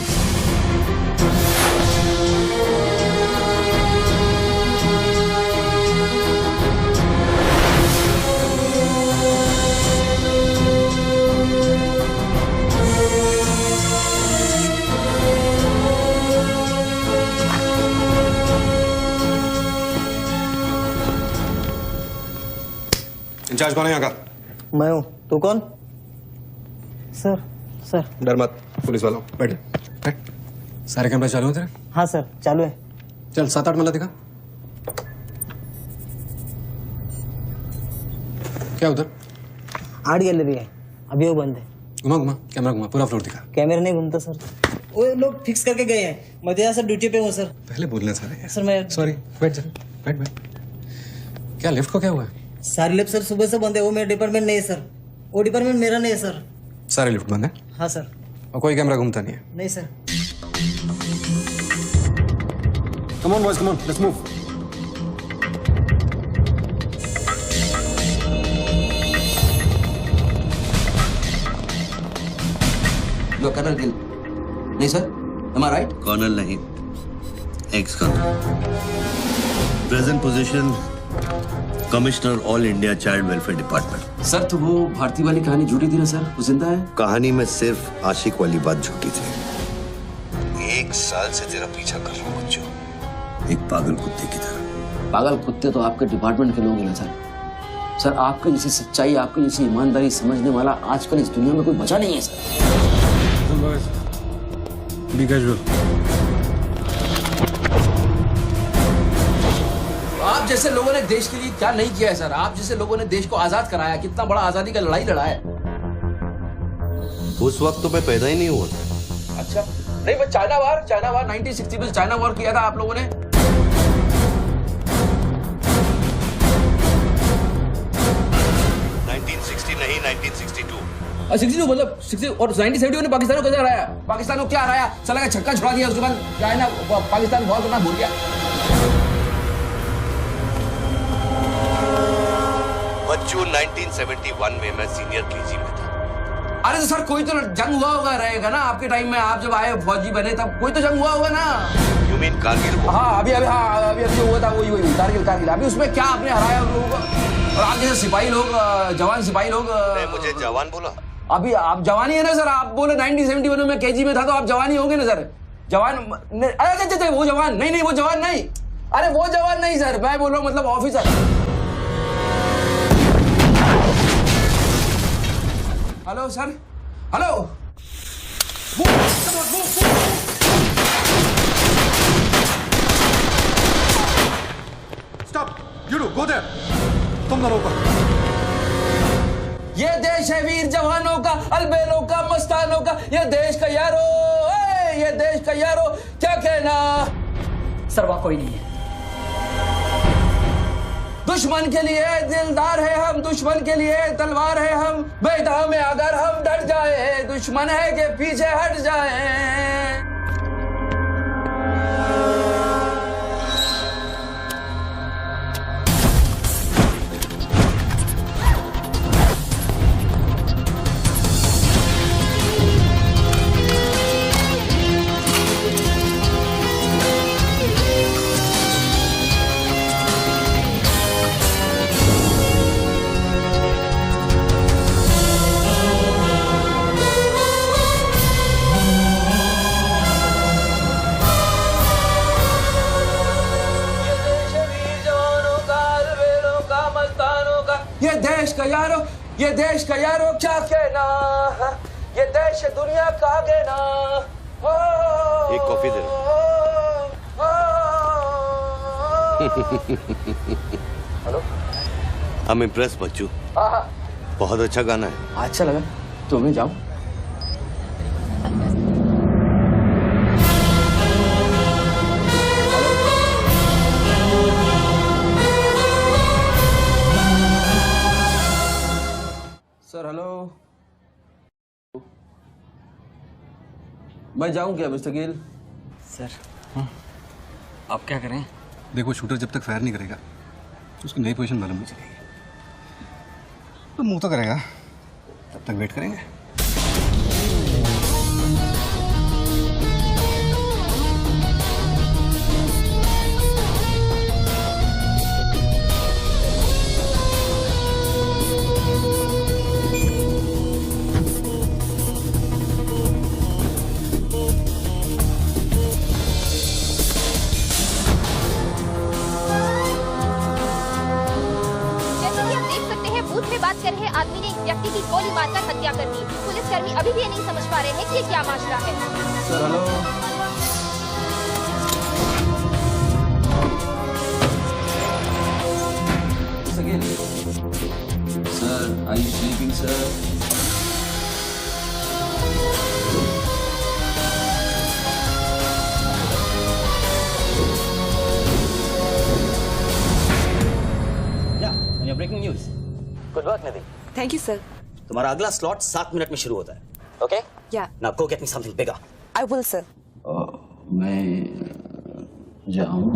Incharge कौन है यहाँ का? मैं हूँ। तू कौन? Sir sir. डर मत, पुलिस वालों। बैठ बैठ। सारे कैमरे चालू हैं तेरे? हाँ सर चालू है। चल 7-8 मल्ला दिखा। क्या उधर? आर्ट गैलरी है, अभी वो बंद है। घुमा घुमा, कैमरा घुमा, पूरा फ्लोर दिखा। कैमरा नहीं घूमता सर, वो लोग फिक्स करके गए हैं। मैं तो यहाँ सर ड्यूटी पे हूँ सर। पहले बोलना सारे। सर मैं सॉरी, बैठ जा, बैठ बैठ। क्या लिफ्ट को क्या हुआ है? सारे लिफ्ट सर सुबह से बंद है। वो मेरा डिपार्टमेंट नहीं है सर, वो डिपार्टमेंट मेरा नहीं है सर। सारे लिफ्ट बंद है? हाँ सर। और कोई कैमरा घूमता नहीं है? नहीं sir. Come on boys, come on, let's move. You are Colonel Gill. नहीं sir, am I right? Colonel नहीं, ex colonel. Present position commissioner all India child welfare department. Sir तो वो भारती वाली कहानी झूठी थी ना सर, वो जिंदा है? कहानी में सिर्फ आशिक वाली बात झूठी थी। 1 साल से तेरा पीछा कर रहा हूँ बच्चों, एक पागल कुत्ते की तरह। पागल कुत्ते तो आपके डिपार्टमेंट के लोग हैं ना सर। सर आपके जैसी सच्चाई, आपके जैसी ईमानदारी समझने वाला आजकल इस दुनिया में कोई बचा नहीं है सर। Be casual. आप जैसे लोगों ने देश के लिए क्या नहीं किया है सर? आप जैसे लोगों ने देश को आजाद कराया, कितना बड़ा आजादी का लड़ाई लड़ा है। उस वक्त तो मैं पैदा ही नहीं हुआ था। अच्छा नहीं, वो चाइना वार 1960 में चाइना वार किया था आप लोगों ने। 1960 नहीं, 1962। 62 मतलब 60 और 1971 ने पाकिस्तान को कैसे हराया? पाकिस्तान को क्या हराया? साला का छक्का छुड़ा दिया, उसके बाद चाइना पाकिस्तान वॉर करना भूल गया। बच्चों 1971 में मैं सीनियर केजी में था। अरे तो सर कोई तो जंग हुआ होगा रहेगा ना आपके टाइम में, आप जब आए फौजी बने तब कोई तो जंग हुआ होगा ना। You mean Kargil? हाँ अभी जो हुआ था वही कारगिल। अभी उसमें क्या आपने हराया उन लोगों को? और आप जैसे सिपाही लोग, जवान सिपाही लोग। मुझे जवान बोला? अभी आप जवानी है ना सर। आप बोले 1971 में केजी में था तो आप जवानी होंगे ना सर। जवान अरे वो जवान नहीं, वो जवान नहीं। अरे वो जवान नहीं सर, मैं बोल रहा हूँ मतलब officer. Hello sir, hello. Stop! You do, go there. तुम दोनों ऊपर। ये देश है वीर जवानों का, अलबेलों का, मस्तानों का। ये देश का यारो, ये देश का यारो, क्या कहना? सर वहाँ कोई नहीं है। दुश्मन के लिए दिलदार है हम, दुश्मन के लिए तलवार है हम। बेटा में अगर हम डर जाए, दुश्मन है के पीछे हट जाए। ये देश का यारो क्या कहना, ये देश दुनिया का कहना। एक कॉफी दे। हेलो, आई एम इम्प्रेस बच्चू। बहुत अच्छा गाना है। अच्छा लगा तो मैं जाऊं? सर हेलो, मैं जाऊं क्या मिस्टर गिल? सर आप क्या करें? देखो शूटर जब तक फायर नहीं करेगा उसकी नई पोजीशन मालूम नहीं चलेगी। तो मुंह तो करेगा, तब तक वेट करेंगे। आदमी अभी भी ये नहीं समझ पा रहे हैं कि ये क्या माजरा है। Sir hello. Sir are you sleeping sir? Breaking news. Good work Nidhi. Thank you sir. तुम्हारा अगला स्लॉट 7 मिनट में शुरू होता है। ओके? या now go get me something bigger. I will sir. मैं जाऊं?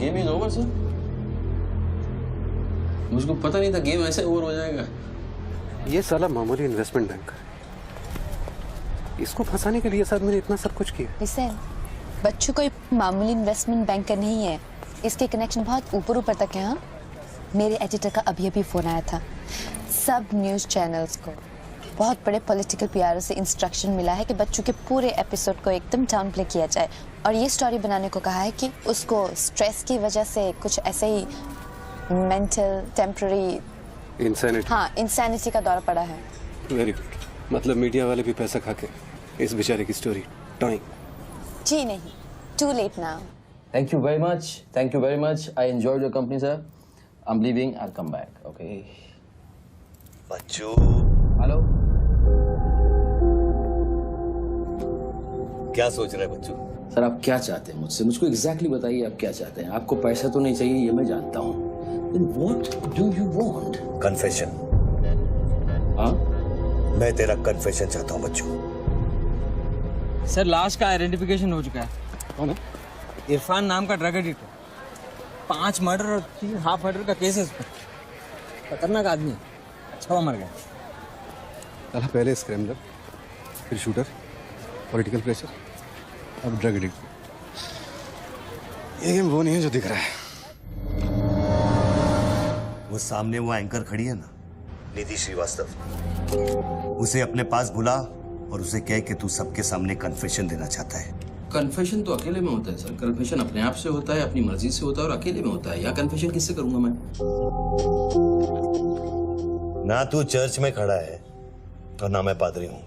Game is over sir. मुझको पता नहीं था गेम ऐसे ओवर हो जाएगा। ये साला मामूली इन्वेस्टमेंट बैंक, इसको फंसाने के लिए साथ मैंने इतना सब कुछ किया। लिसन, बच्चों कोई मामूली इन्वेस्टमेंट बैंकर नहीं है, इसके कनेक्शन बहुत ऊपर ऊपर तक है। हाँ, मेरे एडिटर का अभी फोन आया था। सब न्यूज चैनल्स को बहुत बड़े पॉलिटिकल पीआरओ से इंस्ट्रक्शन मिला है कि बच्चों के पूरे एपिसोड को एकदम डाउन प्ले किया जाए और ये स्टोरी बनाने को कहा है कि उसको स्ट्रेस की वजह से कुछ ऐसे ही मेंटल टेम्पररी इंसैनिटी का दौर पड़ा है। Very good. मतलब मीडिया वाले भी पैसा खा के इस बेचारे की स्टोरी टॉइंग। जी नहीं, too late now. Thank you very much. Thank you very much. I enjoyed your company, sir. I'm leaving. I'll come back. Okay. Bachchu. Hello. क्या सोच रहे हैं बच्चू? सर आप क्या चाहते हैं मुझसे? मुझको एग्जैक्टली बताइए आप क्या चाहते हैं। आपको पैसा तो नहीं चाहिए, ये मैं जानता हूँ। Then what do you want? Confession. हाँ? मैं तेरा कन्फेशन चाहता हूँ बच्चू। सर लाश का आइडेंटिफिकेशन हो चुका है। कौन है? इरफान नाम का ड्रग एडिक्ट है। 5 मर्डर और 3 हाफ मर्डर का केस है इस पर। खतरनाक आदमी है। अच्छा हुआ मर गया। साला पहले स्क्रैम्बलर, फिर शूटर, पॉलिटिकल प्रेशर, अब ड्रग एडिक्ट। ये गेम वो नहीं है जो दिख रहा है। वो सामने वो एंकर खड़ी है ना, निधि श्रीवास्तव, उसे अपने पास बुला और उसे कह कि तू सबके सामने कन्फेशन देना चाहता है। कन्फेशन तो अकेले में होता है सर। कन्फेशन अपने आप से होता है, अपनी मर्जी से होता है और अकेले में होता है। या कन्फेशन किससे करूंगा मैं? ना तू चर्च में खड़ा है और ना मैं पादरी हूँ।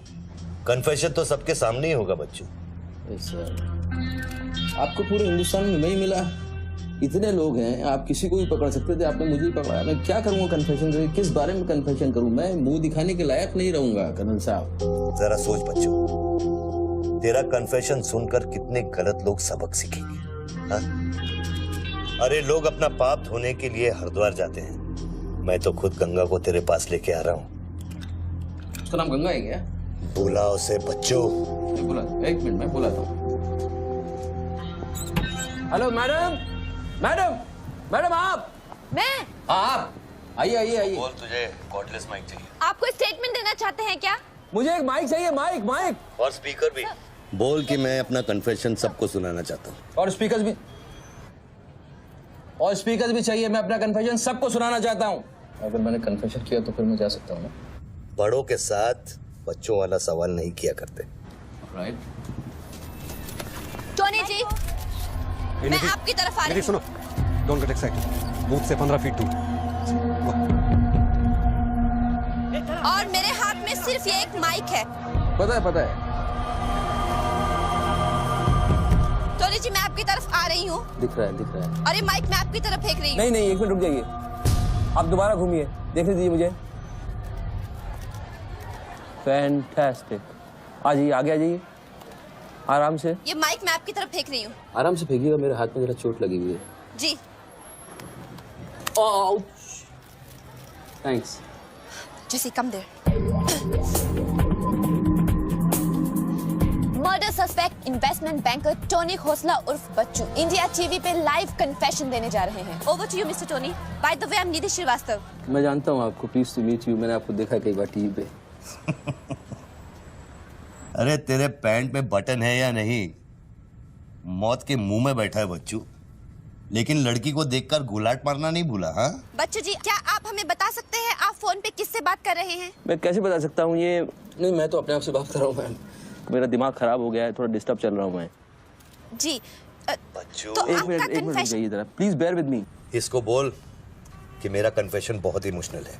कन्फेशन तो सबके सामने ही होगा बच्चू। सर आपको पूरे हिंदुस्तान में नहीं मिला, इतने लोग हैं, आप किसी को भी पकड़ सकते थे, आपने मुझे ही पकड़ा। मैं क्या करूंगा कन्फेशन से? किस बारे में कन्फेशन करूं? मैं मुंह दिखाने के लायक नहीं रहूंगा कर्नल साहब। जरा सोच बच्चू, तेरा कन्फेशन सुनकर कितने गलत लोग सबक सीखेंगे। हाँ? अरे लोग अपना पाप धोने के लिए हरिद्वार जाते हैं, मैं तो खुद गंगा को तेरे पास लेके आ रहा हूँ। उसका नाम गंगा है क्या? बुला उसे बच्चू। बुला, एक मिनट मैं बुलाता हूँ। हेलो मैडम, मैडम, मैडम आप? मैं? आप आइए आइए आइए। बोल, तुझे कॉर्डलेस माइक चाहिए? आप कोई स्टेटमेंट देना चाहते हैं क्या? मुझे एक माइक चाहिए, माइक माइक और स्पीकर भी। बोल कि मैं अपना कन्फेशन सबको सुनाना चाहता हूँ। और स्पीकर्स भी चाहिए। मैं अपना कन्फेशन सबको सुनाना चाहता हूँ। अगर मैंने कन्फेशन किया तो फिर मैं जा सकता हूँ ना? बड़ों के साथ बच्चों वाला सवाल नहीं किया करते। राइट। टोनी जी, मैं आपकी तरफ आ रही हूँ। सुनो, डोंट गेट एक्साइटेड। बूथ से 15 फीट दूर। और मेरे हाथ में सिर्फ ये एक माइक है। पता है। टोनी जी, मैं आपकी तरफ आ रही हूँ। दिख रहा है। और ये माइक मैं आपकी तरफ फेंक रही हूँ। नहीं, एक मिनट रुक जाइए। आप दोबारा घूमिए, देख लीजिए मुझे। फैंटास्टिक। आ जाइए, आगे आ जाइए, आराम से। ये माइक मैं आपकी तरफ फेंक रही हूँ। आराम से फेंकिएगा, मेरे हाथ में जरा चोट लगी हुई है। जी। Thanks. Jesse, come there. Murder suspect investment banker Tony Khosla उर्फ बच्चू इंडिया टीवी पे लाइव कन्फेशन देने जा रहे हैं। Over to you mister Tony. By the way, I am Nidhi Shrivastava. मैं जानता हूँ आपको, प्लीज टू मीट यू। मैंने आपको देखा कई बार टीवी पे। अरे तेरे पैंट में बटन है या नहीं? मौत के मुंह में बैठा है बच्चू। लेकिन लड़की को देखकर गुलाट मारना नहीं भूला। हाँ बच्चू जी, क्या आप हमें बता सकते हैं आप फोन पे किससे बात कर रहे हैं? मैं कैसे बता सकता हूँ ये? नहीं, मैं तो अपने आप से बात कर रहा हूँ मैम। मेरा दिमाग खराब हो गया है, थोड़ा डिस्टर्ब चल रहा हूँ मैं। जी बच्चू, तो एक मिनट जाइए जरा, प्लीज बेयर विद मी। इसको बोल कि मेरा कन्फेशन बहुत इमोशनल है।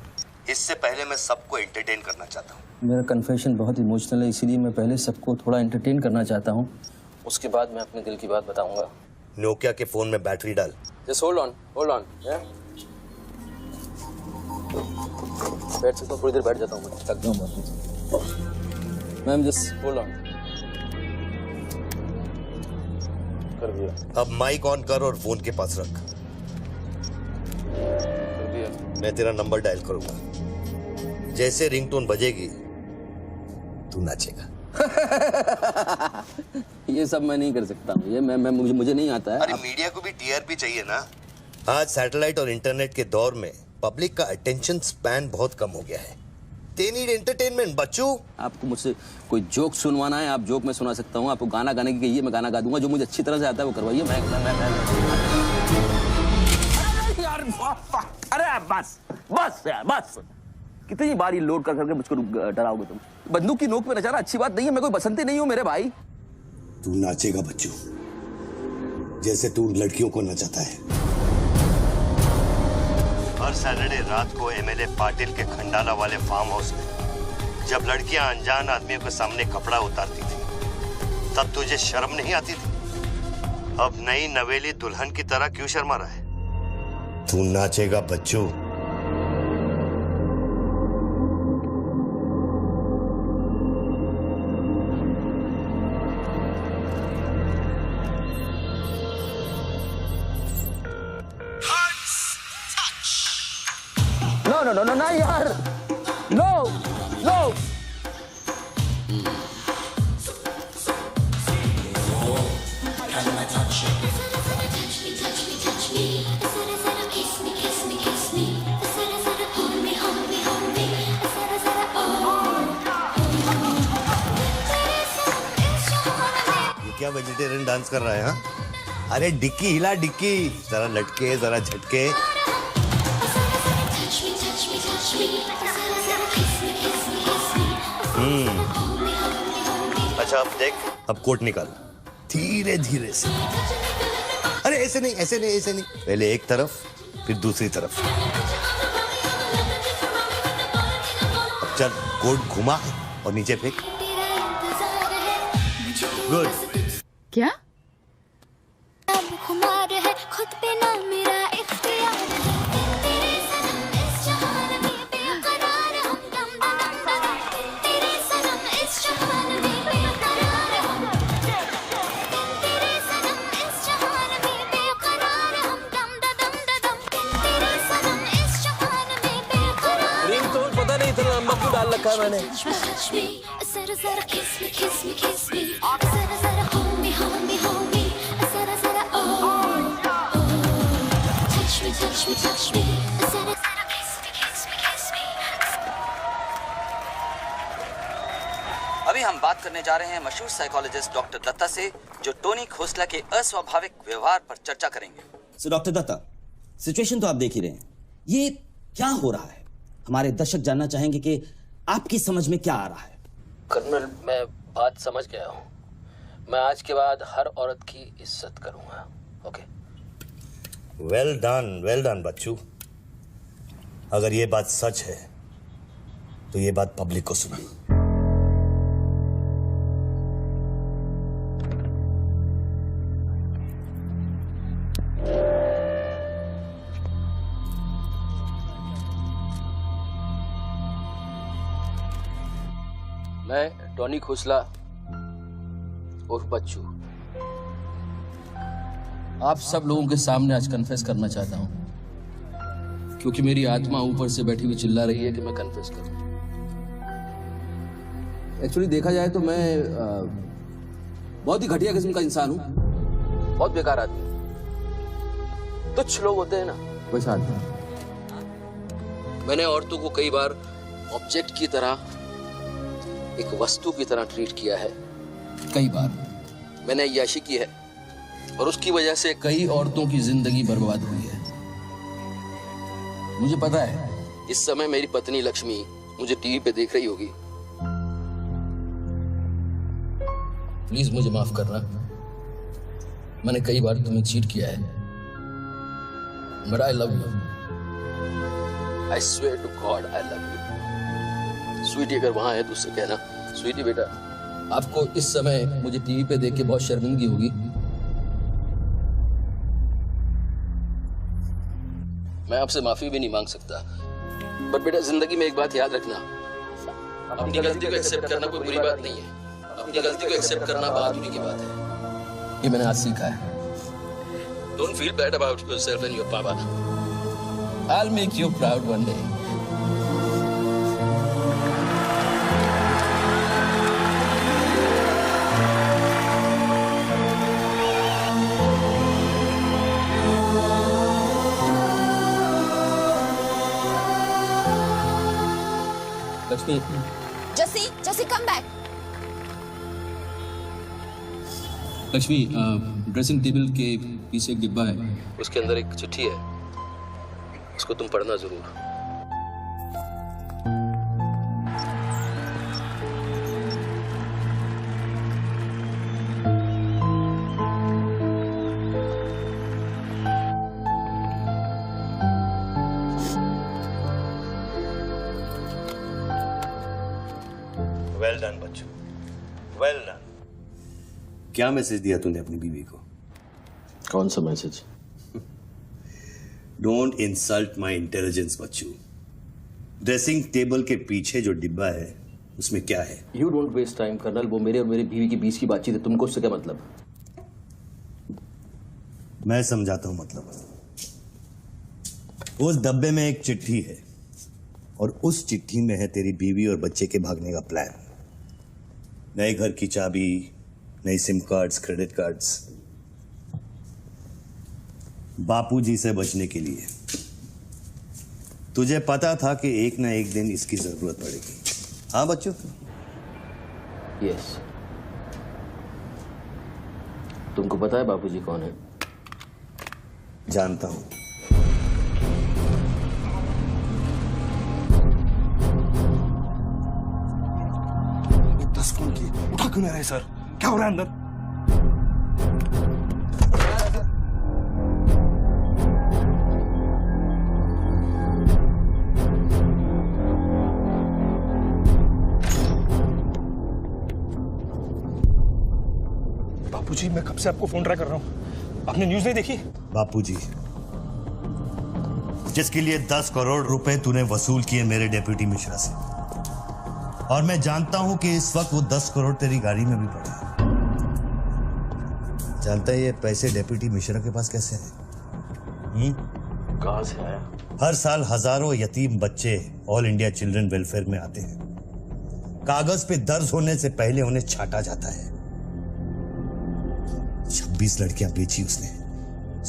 इससे पहले मैं सबको एंटरटेन करना चाहता हूँ। मेरा कन्फेशन बहुत इमोशनल है, इसीलिए मैं पहले सबको थोड़ा एंटरटेन करना चाहता हूँ, उसके बाद मैं अपने दिल की बात बताऊंगा। नोकिया के फोन में बैटरी डाल। जस्ट होल्ड ऑन बैठ सकता हूँ, थोड़ी देर बैठ जाता हूँ, मैं थक गया हूँ मैम। जस्ट होल्ड ऑन कर दिया। अब माइक ऑन कर और फोन के पास रख। कर दिया। मैं तेरा नंबर डायल करूंगा, जैसे रिंगटोन बजेगी तू नाचेगा। ये सब मैं नहीं कर सकता हूँ, ये मैं मुझे नहीं आता है। अरे मीडिया को भी टीआरपी चाहिए ना। आज सैटेलाइट और इंटरनेट के दौर में पब्लिक का अटेंशन स्पैन बहुत कम हो गया है। They need entertainment, बच्चू। आपको मुझसे कोई जोक सुनवाना है, आप जोक में सुना सकता हूँ। आपको गाना गाने की कहिए, मैं गाना गा दूंगा। जो मुझे अच्छी तरह से आता है वो करवाइए। अरे बस यार बस। कितनी बार ये लोड कर करके मुझको डराओगे तुम? बंदूक की नोक पे नचाना अच्छी बात नहीं है। मैं कोई बसंती नहीं हूँ मेरे भाई। तू नाचेगा बच्चू, जैसे तू लड़कियों को नचाता है। हर सैटरडे रात को एमएलए पाटिल के खंडाला वाले फार्म हाउस में जब लड़कियां अनजान आदमियों के सामने कपड़ा उतारती थी, तब तुझे शर्म नहीं आती थी? अब नई नवेली दुल्हन की तरह क्यों शर्मा रहा है? तू नाचेगा बच्चू। No, यार, no. ये क्या वेजिटेरियन डांस कर रहा है? हाँ, अरे डिक्की हिला, डिक्की जरा लटके, जरा झटके। अच्छा अब देख, अब कोट निकाल धीरे धीरे से। अरे ऐसे नहीं, ऐसे नहीं, ऐसे नहीं। पहले एक तरफ फिर दूसरी तरफ। अब चल कोट घुमा और नीचे फेंक। गुड। क्या? खुद पे ना मेरा इख्तियार तेरे सनम इस जहान में बेकरार हम दम दम तेरे सनम इस जहान में बेकरार हम तेरे सनम इस जहान में बेकरार हम दम दम तेरे सनम इस जहान में बेकरार। रिंग तो पता नहीं इतना लंबा क्यों डाल रखा है मैंने। जरा जरा किस मी जरा जरा hold me जरा जरा touch me जरा जरा kiss me। अभी हम बात करने जा रहे हैं मशहूर साइकोलॉजिस्ट डॉक्टर दत्ता से, जो टोनी खोसला के अस्वाभाविक व्यवहार पर चर्चा करेंगे। सो डॉक्टर दत्ता, सिचुएशन तो आप देख ही रहे हैं, ये क्या हो रहा है? हमारे दर्शक जानना चाहेंगे कि आपकी समझ में क्या आ रहा है। कर्नल, मैं बात समझ गया हूँ। मैं आज के बाद हर औरत की इज्जत करूंगा। ओके? वेल डन बच्चू। अगर ये बात सच है तो ये बात पब्लिक को सुना। मैं टोनी खोसला उर्फ बच्चू आप सब लोगों के सामने आज कन्फेस करना चाहता हूं, क्योंकि मेरी आत्मा ऊपर से बैठी हुई चिल्ला रही है कि मैं कन्फेस करूं। एक्चुअली देखा जाए तो मैं बहुत ही घटिया किस्म का इंसान हूं, बहुत बेकार आदमी। तुच्छ लोग होते हैं ना, वैसा आदमी। मैंने औरतों को कई बार ऑब्जेक्ट की तरह, एक वस्तु की तरह ट्रीट किया है। कई बार मैंने अय्याशी की है, और उसकी वजह से कई औरतों की जिंदगी बर्बाद हुई है। मुझे पता है इस समय मेरी पत्नी लक्ष्मी मुझे टीवी पे देख रही होगी। प्लीज मुझे माफ करना, मैंने कई बार तुम्हें चीट किया है, but I love you. I swear to God I love you. Sweetie अगर वहां है तो उससे कहना, स्वीटी बेटा आपको इस समय मुझे टीवी पे देख के बहुत शर्मिंदगी होगी। मैं आपसे माफी भी नहीं मांग सकता, बट बेटा जिंदगी में एक बात याद रखना, अपनी गलती को एक्सेप्ट करना कोई बुरी बात नहीं है, अपनी गलती को एक्सेप्ट करना बहादुरी की बात है। ये मैंने आज सीखा है। Don't feel bad about yourself and your पापा। I'll make you proud one day. Lakshmi, Jesse, come back. Lakshmi, dressing table के पीछे एक डिब्बा है, उसके अंदर एक चिट्ठी है, उसको तुम पढ़ना जरूर। वेल डन बच्चों, वेल डन। क्या मैसेज दिया तूने अपनी बीवी को? कौन सा message? Don't insult my intelligence बच्चू। ड्रेसिंग टेबल के पीछे जो डिब्बा है उसमें क्या है? You don't waste time colonel, वो मेरे और मेरी बीवी के बीच की बातचीत है, तुमको उससे क्या मतलब? मैं समझाता हूं मतलब। उस डब्बे में एक चिट्ठी है और उस चिट्ठी में है तेरी बीवी और बच्चे के भागने का प्लान। नए घर की चाबी, नई सिम कार्ड्स, क्रेडिट कार्ड्स, बापूजी से बचने के लिए। तुझे पता था कि एक ना एक दिन इसकी जरूरत पड़ेगी। हाँ बच्चों? यस। तुमको पता है बापूजी कौन है? जानता हूं। ये 10 फोन की उठा क्यों नहीं रहे सर? क्या हो रहा है अंदर? बापूजी, मैं कब से आपको फोन ट्राई कर रहा हूं, आपने न्यूज नहीं देखी? बापूजी, जिसके लिए 10 करोड़ रुपए तूने वसूल किए मेरे डेप्यूटी मिश्रा से, और मैं जानता हूं कि इस वक्त वो 10 करोड़ तेरी गाड़ी में भी पड़े हैं। जानता है ये पैसे डेप्यूटी मिश्रा के पास कैसे हैं? कहां से आया? हर साल हजारों यतीम बच्चे ऑल इंडिया चिल्ड्रन वेलफेयर में आते हैं। कागज पे दर्ज होने से पहले उन्हें छांटा जाता है। 26 लड़कियां बेची उसने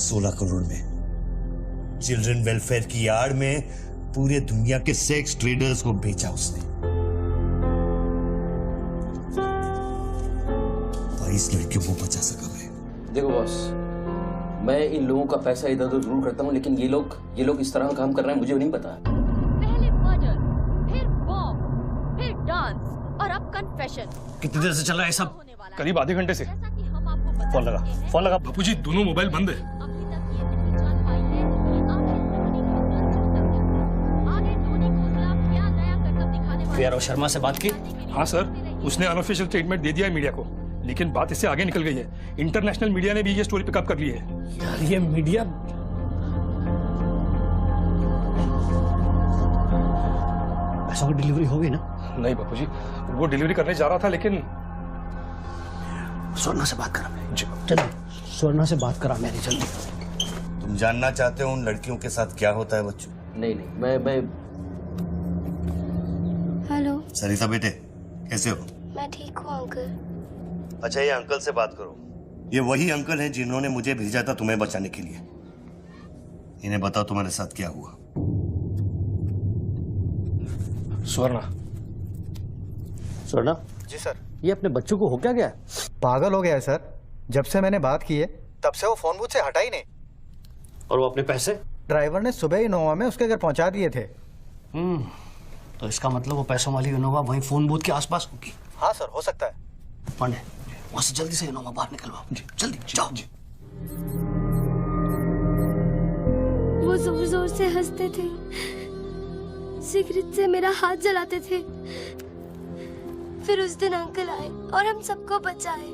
16 करोड़ में। चिल्ड्रन वेलफेयर की आड़ में पूरे दुनिया के सेक्स ट्रेडर्स को बेचा उसने। 22 लड़कियों को बचा सका मैं। देखो बॉस, मैं इन लोगों का पैसा इधर उधर जरूर करता हूँ, लेकिन ये लोग इस तरह का काम कर रहे हैं, मुझे नहीं पता। पहले मर्डर, फिर बॉम्ब, फिर डांस और अब कन्फेशन। कितनी देर से चल रहा है सब? करीब आधे घंटे से। फोन लगा। बापूजी, दोनों मोबाइल बंद है। यार शर्मा से बात की? हाँ सर, उसने अनऑफिशियल स्टेटमेंट दे दिया है मीडिया को, लेकिन बात इससे आगे निकल गई है। इंटरनेशनल मीडिया ने भी ये स्टोरी पिकअप कर ली है। यार ये मीडिया पैसों की डिलीवरी हो गई ना? नहीं बापूजी, वो डिलीवरी करने जा रहा था, लेकिन स्वर्णा से बात करा मैं। चल स्वर्णा से बात करा मेरी जल्दी। तुम जानना चाहते हो उन लड़कियों के साथ क्या होता है बच्चों? नहीं, मैं हेलो सरिता बेटे, कैसे हो? मैं ठीक हूँ अंकल। अच्छा, ये अंकल से बात करो। ये वही अंकल हैं जिन्होंने मुझे भेजा था तुम्हें बचाने के लिए। इन्हें बताओ तुम्हारे साथ क्या हुआ। स्वर्णा जी सर। ये अपने बच्चों को हो क्या गया? पागल हो गया है सर। जब से मैंने बात की है तब से वो फोन बूथ से हटा ही नहीं। और वो अपने पैसे? ड्राइवर ने सुबह ही इनोवा में उसके घर पहुंचा दिए थे। तो इसका मतलब वो पैसों वाली इनोवा वहीं फोन बूथ के आसपास होगी। हाँ सर, हो सकता है। पांडे, वहां से जल्दी से इनोवा बाहर निकलवाओ। जल्दी जाओ। वो जोर जोर से हंसते थे, सिगरेट से मेरा हाथ जलाते थे। फिर उस दिन अंकल आए और हम सबको बचाए।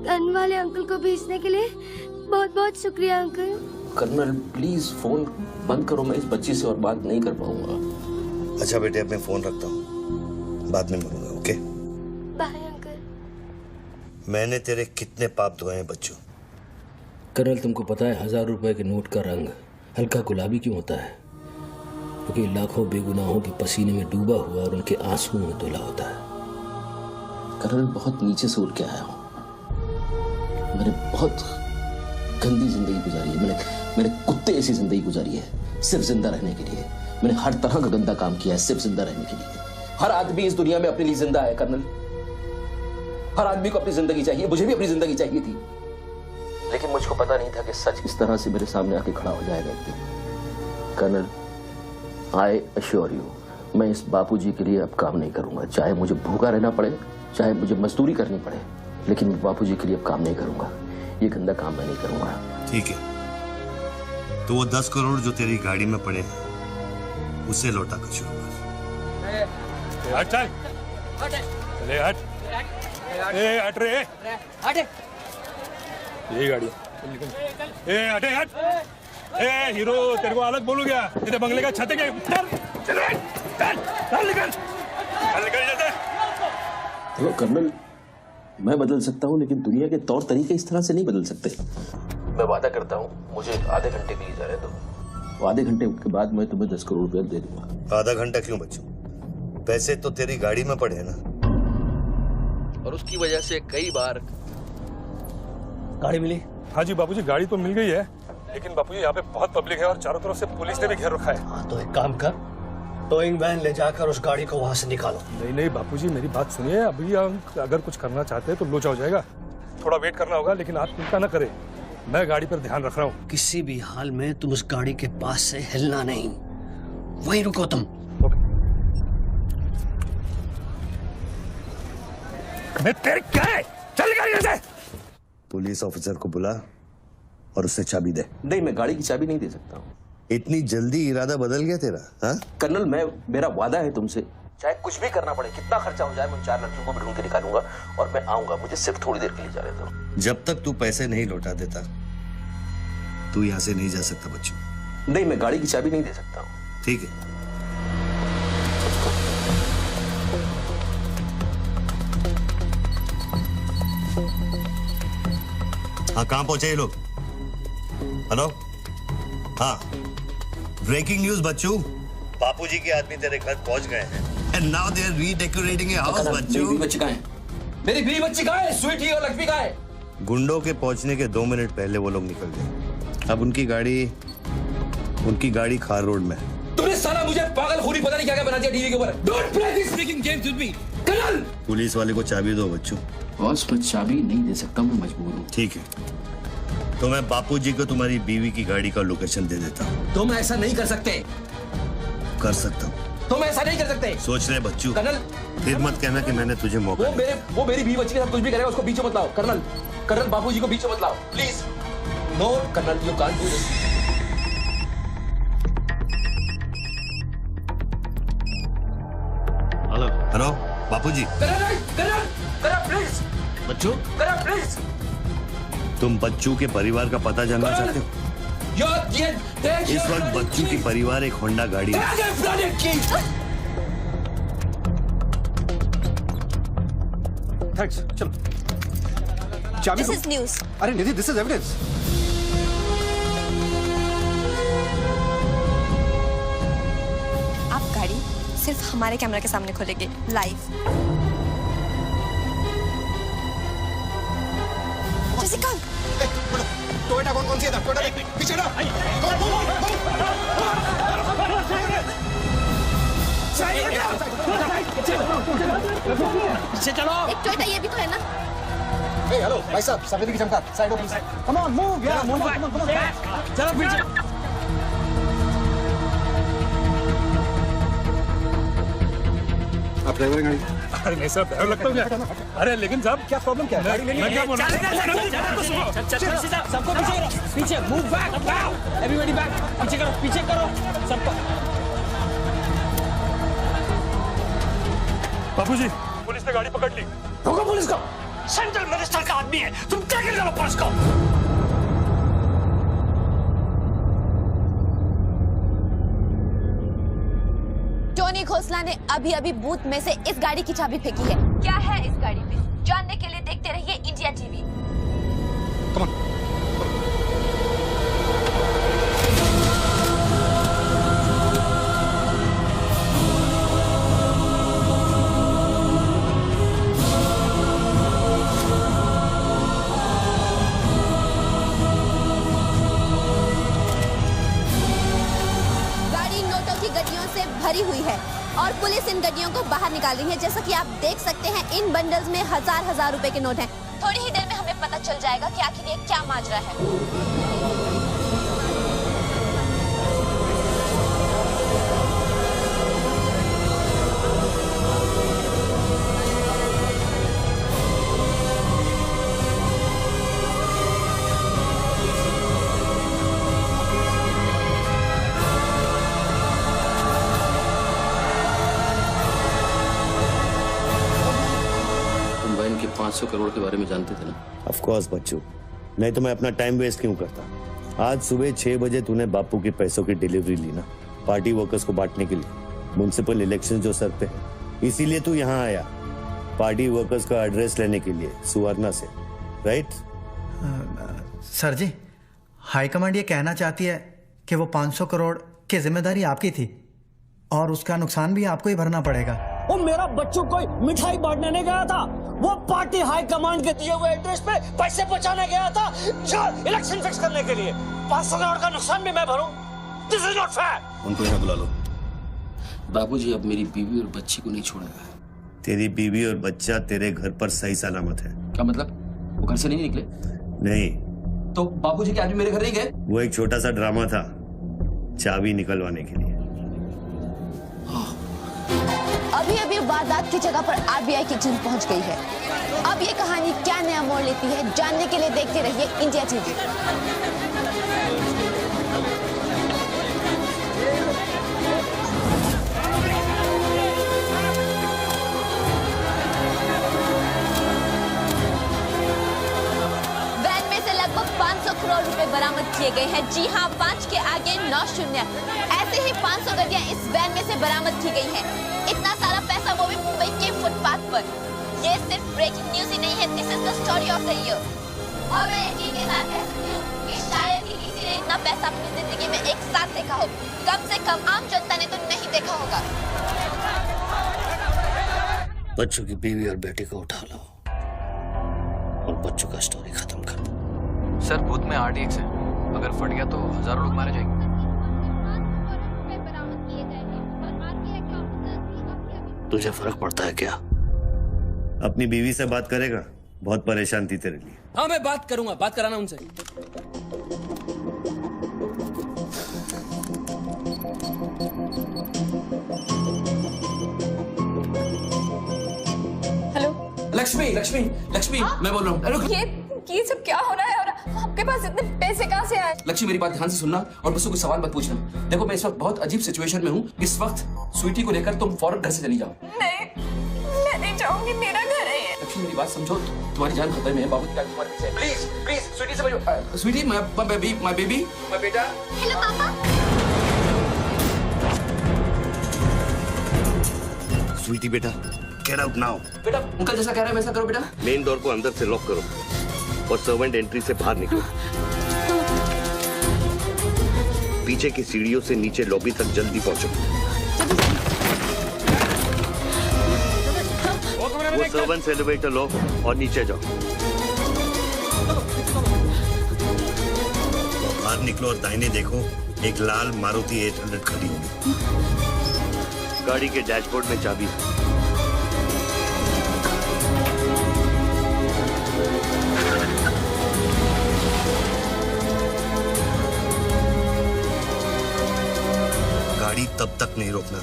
गन वाले अंकल को भेजने के लिए बहुत बहुत शुक्रिया अंकल। कर्नल प्लीज फोन बंद करो, मैं इस बच्ची से और बात नहीं कर पाऊंगा। अच्छा बेटे, अब मैं फोन रखता हूँ, बाद में मिलूंगा। Okay bye uncle. मैंने तेरे कितने पाप धोए हैं बच्चों। कर्नल तुमको पता है 1000 रुपए के नोट का रंग हल्का गुलाबी क्यों होता है? क्योंकि लाखों बेगुनाहों के पसीने में डूबा हुआ और उनके आंसुओं में धुला होता है। कर्नल बहुत नीचे से उठ के आया हूं, मैंने बहुत गंदी जिंदगी गुजारी है। मैंने कुत्ते ऐसी जिंदगी गुजारी है सिर्फ जिंदा रहने के लिए। मैंने हर तरह का गंदा काम किया है सिर्फ जिंदा रहने के लिए। हर आदमी इस दुनिया में अपने लिए जिंदा है कर्नल। हर आदमी को अपनी जिंदगी चाहिए, मुझे भी अपनी जिंदगी चाहिए थी, लेकिन मुझको पता नहीं था कि सच इस तरह से मेरे सामने आके खड़ा हो जाएगा एक दिन। कर्नल आई अश्योर यू, मैं इस बापूजी के लिए अब काम नहीं करूंगा। चाहे मुझे भूखा रहना पड़े, चाहे मुझे मजदूरी करनी पड़े, लेकिन बापूजी के लिए अब काम नहीं करूंगा। ये गंदा काम मैं नहीं करूंगा। ठीक है, तो वो 10 करोड़ जो तेरी गाड़ी में पड़े हैं उसे लौटा कर शुरू कर। हट चल, ले हट, ए हट रे, हट, यही गाड़ी ए हटे हट। ए हीरो, तेरे को अलग बोलू क्या? तेरे बंगले का छत है क्या? चल निकल जैसे। देखो कर्नल, मैं बदल सकता हूँ लेकिन दुनिया के तौर तरीके इस तरह से नहीं बदल सकते। मैं वादा करता हूँ, मुझे आधे घंटे के लिए जाने दो। आधे घंटे के बाद मैं तुम्हें 10 करोड़ रुपया दे दूंगा। आधा घंटा क्यों बच्चों? पैसे तो तेरी गाड़ी में पड़े हैं ना। और उसकी वजह से कई बार गाड़ी मिली? हाँ जी बापूजी, गाड़ी तो मिल गई है, लेकिन बापूजी यहाँ पे बहुत पब्लिक है और चारों तरफ से पुलिस ने भी घेर रखा है। हाँ तो एक काम कर, टोइंग वैन ले जाकर उस गाड़ी को वहां से निकालो। नहीं बापूजी, मेरी बात सुनिए। अभी हम अगर कुछ करना चाहते हैं तो लोचा हो जाएगा। थोड़ा वेट करना होगा, लेकिन आप चिंता न करें, मैं गाड़ी पर ध्यान रख रहा हूँ। किसी भी हाल में तुम उस गाड़ी के पास से हिलना नहीं, वहीं रुको तुम। मैं तेरे क्या है? चल गाड़ी से। पुलिस ऑफिसर को बुला और उससे चाबी दे। नहीं, मैं गाड़ी की चाबी नहीं दे सकता हूँ। इतनी जल्दी इरादा बदल गया तेरा? हाँ कर्नल, मेरा वादा है तुमसे, चाहे कुछ भी करना पड़े, कितना खर्चा हो जाए, मैं 4 लड़कियों को ढूंढ के निकालूंगा और मैं आऊंगा। मुझे सिर्फ थोड़ी देर के लिए जाने दो। जब तक तू पैसे नहीं लौटा देता तू यहाँ से नहीं जा सकता बच्चों। नहीं, मैं गाड़ी की चाबी नहीं दे सकता हूँ। ठीक है, हाँ कहाँ पहुंचे ये लोग? हेलो, हाँ ब्रेकिंग न्यूज बच्चू, बापूजी के आदमी तेरे घर पहुंच गए हैं and now they are redecorating your house. बच्चू, मेरी बच्ची कहाँ है? मेरी बीवी बच्ची कहाँ है? स्वीटी और लक्ष्मी कहाँ है? गुंडों के पहुंचने के 2 मिनट पहले वो लोग निकल गए। अब उनकी गाड़ी खार रोड में है। तूने साला मुझे पागल खूनी पता नहीं क्या क्या बना दिया टीवी के ऊपर। Don't play this speaking games with me colonel. Police वाले को चाबी दो बच्चू। बॉस, मैं चाबी नहीं दे सकता, मैं मजबूर हूँ। ठीक है, तो मैं बापूजी को तुम्हारी बीवी की गाड़ी का लोकेशन दे देता हूँ। तुम ऐसा नहीं कर सकते। कर सकता हूँ। तुम ऐसा नहीं कर सकते। सोच ले बच्चू, कर्नल, फिर मत कहना कि मैंने तुझे मौका दिया। वो मेरी बीवी बच्ची के साथ कुछ भी करेगा, उसको बीच में मत लाओ। कर्नल, बापूजी को बीच में मत लाओ please. No colonel, you can't do this. Hello बापूजी। Colonel please. बच्चू, कर्नल प्लीज। तुम बच्चू के परिवार का पता जानना चाहते हो? इस वक्त बच्चू की परिवार एक होंडा गाड़ी है। थैंक्स, चलो चाबी। This is news. अरे निधि, दिस इज एविडेंस। आप गाड़ी सिर्फ हमारे कैमरा के सामने खोलेंगे लाइव। जैसिका, टोयोटा कौन सी है? टोयोटा देख पीछे ना। पीछे चलो। एक टोयोटा ये भी तो है ना? हेलो भाई साहब, सफेदी की चमका, side please. Come on move यार, मूव कम ऑन। चलो पीछे। आप ड्राइवर गाड़ी? अरे नहीं साहब, डर लगता हूँ क्या? अरे लेकिन साहब क्या प्रॉब्लम क्या है? गाड़ी लेनी है? सबको पीछे करो, पीछे मूव बैक, एवरीबॉडी बैक, पीछे करो सबको। बाबूजी, पुलिस ने गाड़ी पकड़ ली। रोको पुलिस को, सेंट्रल मिनिस्टर का आदमी है, तुम क्या कर रहे हो पुलिस को? टोनी खोसला ने अभी अभी बूथ में से इस गाड़ी की चाबी फेंकी है। क्या है इस गाड़ी में, जानने के लिए देखते रहिए इंडिया टीवी। भरी हुई है और पुलिस इन गड्डियों को बाहर निकाल रही है। जैसा कि आप देख सकते हैं, इन बंडल्स में हजार रुपए के नोट हैं। थोड़ी ही देर में हमें पता चल जाएगा कि आखिर ये क्या माजरा है। के 500 करोड़ के बारे में जानते थे ना? ऑफ कोर्स बच्चू, नहीं तो मैं अपना टाइम वेस्ट क्यों करता। आज सुबह 6 बजे तूने बापू के पैसों की डिलीवरी ली ना, पार्टी वर्कर्स को बांटने के लिए। म्युनिसिपल इलेक्शन जो सर पे है, इसीलिए तू यहाँ आया, पार्टी वर्कर्स का एड्रेस लेने के लिए सुवर्णा से, राइट? सर जी, हाईकमांड ये कहना चाहती है कि वो 500 करोड़ की जिम्मेदारी आपकी थी और उसका नुकसान भी आपको ही भरना पड़ेगा। वो मेरा बच्चों को मिठाई बांटने नहीं गया था, वो पार्टी हाई कमांड के दिए हुए एड्रेस पे पैसे पहुंचाने गया था जो इलेक्शन फिक्स करने के लिए। 500 करोड़ का नुकसान भी मैं भरूं? This is not fair. उनको यहाँ बुला लो। बाबूजी अब मेरी बीवी और बच्ची को नहीं छोड़ेगा। तेरी बीवी और बच्चा तेरे घर पर सही सलामत है। क्या मतलब? वो घर से नहीं निकले? नहीं। तो बाबूजी के आदमी मेरे घर नहीं गए? वो एक छोटा सा ड्रामा था, चाबी निकलवाने के लिए। अभी अभी वारदात की जगह पर आरबीआई की टीम पहुंच गई है। अब ये कहानी क्या नया मोड़ लेती है, जानने के लिए देखते रहिए इंडिया टीवी। वैन में से लगभग 500 करोड़ रुपए बरामद किए गए हैं। जी हाँ, 5 के आगे 9 शून्य। ऐसे ही 500 गड्डियां इस वैन में से बरामद की गई हैं। इतना सारा पैसा, वो भी मुंबई के फुटपाथ पर। ये सिर्फ ब्रेकिंग न्यूज ही नहीं है, this is the story of the year. और मैं यकीन के साथ कह सकती हूँ कि शायद ही किसी ने इतना पैसा अपनी जिंदगी में एक साथ देखा हो। कम से कम आम जनता ने तो नहीं देखा होगा। बच्चों की बीवी और बेटी को उठा लो और बच्चों का स्टोरी खत्म कर दो। सर, बूथ में आरडीएक्स है, अगर फट गया तो हजारों लोग मारे जाएंगे। तुझे फर्क पड़ता है क्या? अपनी बीवी से बात करेगा? बहुत परेशान थी तेरे लिए। हाँ, मैं बात करूंगा, बात कराना उनसे। हेलो लक्ष्मी, मैं बोल रहा हूँ। ये सब क्या हो रहा है और आपके पास इतने पैसे कहाँ से आए? लक्ष्मी, मेरी बात ध्यान से सुनना और मुझसे कुछ सवाल मत पूछना। देखो, मैं इस वक्त बहुत अजीब सिचुएशन में हूँ। इस वक्त स्वीटी को लेकर तुम फौरन घर से चली जाओ। नहीं, मैं नहीं चाहूंगी, मेरा घर है ये। लक्ष्मी, मेरी बात समझो, तुम्हारी जान खतरे में है। बाबू क्या तुम्हारे पीछे? प्लीज स्वीटी समझो। स्वीटी, माय बेबी, माय बेटा। हेलो पापा। स्वीटी बेटा, गेट आउट नाउ। बेटा, अंकल जैसा कह रहे हैं वैसा करो बेटा। मेन डोर को अंदर से लॉक करो और सर्वेंट एंट्री से बाहर निकलो। पीछे की सीढ़ियों से नीचे लॉबी तक जल्दी पहुंचो। वो सर्वेंट्स एलिवेटर लो और नीचे जाओ। बाहर निकलो और दाहिने देखो, एक लाल मारुति 800 खड़ी होगी। गाड़ी के डैशबोर्ड में चाबी है। गाड़ी तब तक नहीं रोकना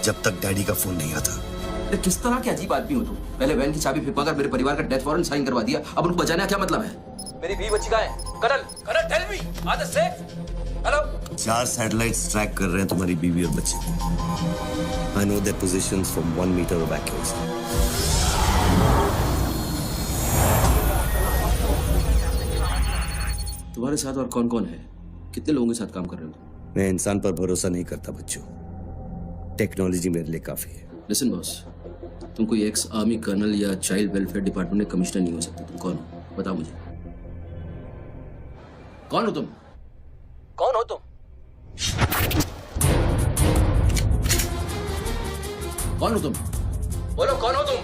जब तक डैडी का फोन नहीं आता। अरे किस तरह के अजीब आदमी हो तुम? पहले वैन की चाबी फिरवा कर मेरे परिवार का डेथ वारंट साइन करवा दिया, अब उनको बचाने का क्या मतलब है? मेरी बीवी बच्ची कहाँ है? Colonel tell me, are they safe? Hello? 4 satellites track कर रहे हैं तुम्हारी बीवी और बच्चे को। I know their positions from 1 metre of accuracy. तुम्हारे साथ और कौन कौन है? कितने लोगों के साथ काम कर रहे हो? मैं इंसान पर भरोसा नहीं करता बच्चों, टेक्नोलॉजी मेरे लिए काफी है। लिसन बॉस, तुम कोई एक्स आर्मी कर्नल या चाइल्ड वेलफेयर डिपार्टमेंट में कमिश्नर नहीं हो सकते। तुम कौन हो? बताओ मुझे, कौन हो तुम? कौन हो तुम? कौन हो तुम? बोलो, कौन हो तुम?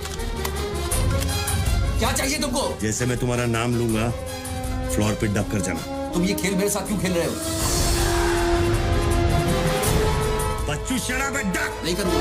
क्या चाहिए तुमको? जैसे मैं तुम्हारा नाम लूंगा फ्लोर पे डक कर जाना। तुम ये खेल मेरे साथ क्यों खेल रहे हो? बच्चू शराब है, डक। नहीं करूंगा।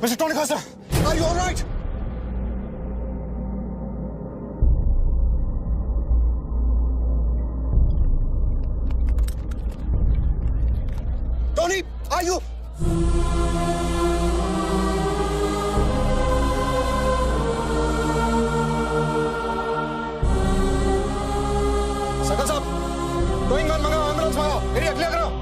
Mr. Tony Costa, are you all right? Tony, are you? सकल साहब, गोइंग ऑन मंगाओ, एम्बुलेंस मंगाओ, एरिया क्लियर करो।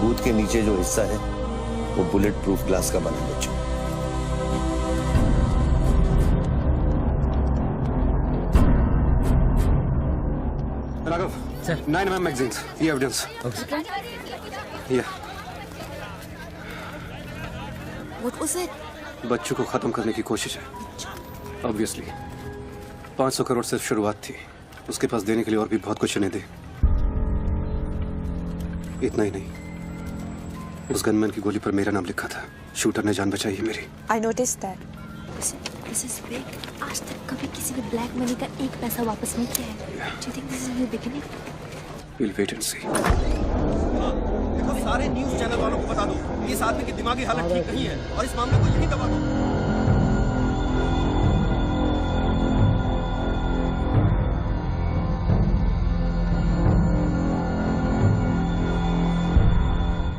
बूथ के नीचे जो हिस्सा है वो बुलेट प्रूफ ग्लास का बना है बच्चों। राघव, सर 9mm मैगजीन्स, ये एविडेंस। ये What was it? बच्चों को खत्म करने की कोशिश है। ऑब्वियसली 500 करोड़ सिर्फ शुरुआत थी, उसके पास देने के लिए और भी बहुत कुछ नहीं दे। इतना ही नहीं, उस गनमैन की गोली पर मेरा नाम लिखा था। शूटर ने जान बचाई है मेरी। I noticed that. This is big. आज तक कभी किसी ने ब्लैक मनी का एक पैसा वापस नहीं किया है। Do you think this is a new beginning? We'll wait and see. देखो, सारे न्यूज़ चैनल वालों को बता दो, इस आदमी की दिमागी हालत ठीक नहीं है और इस मामले को यहीं दबा दो।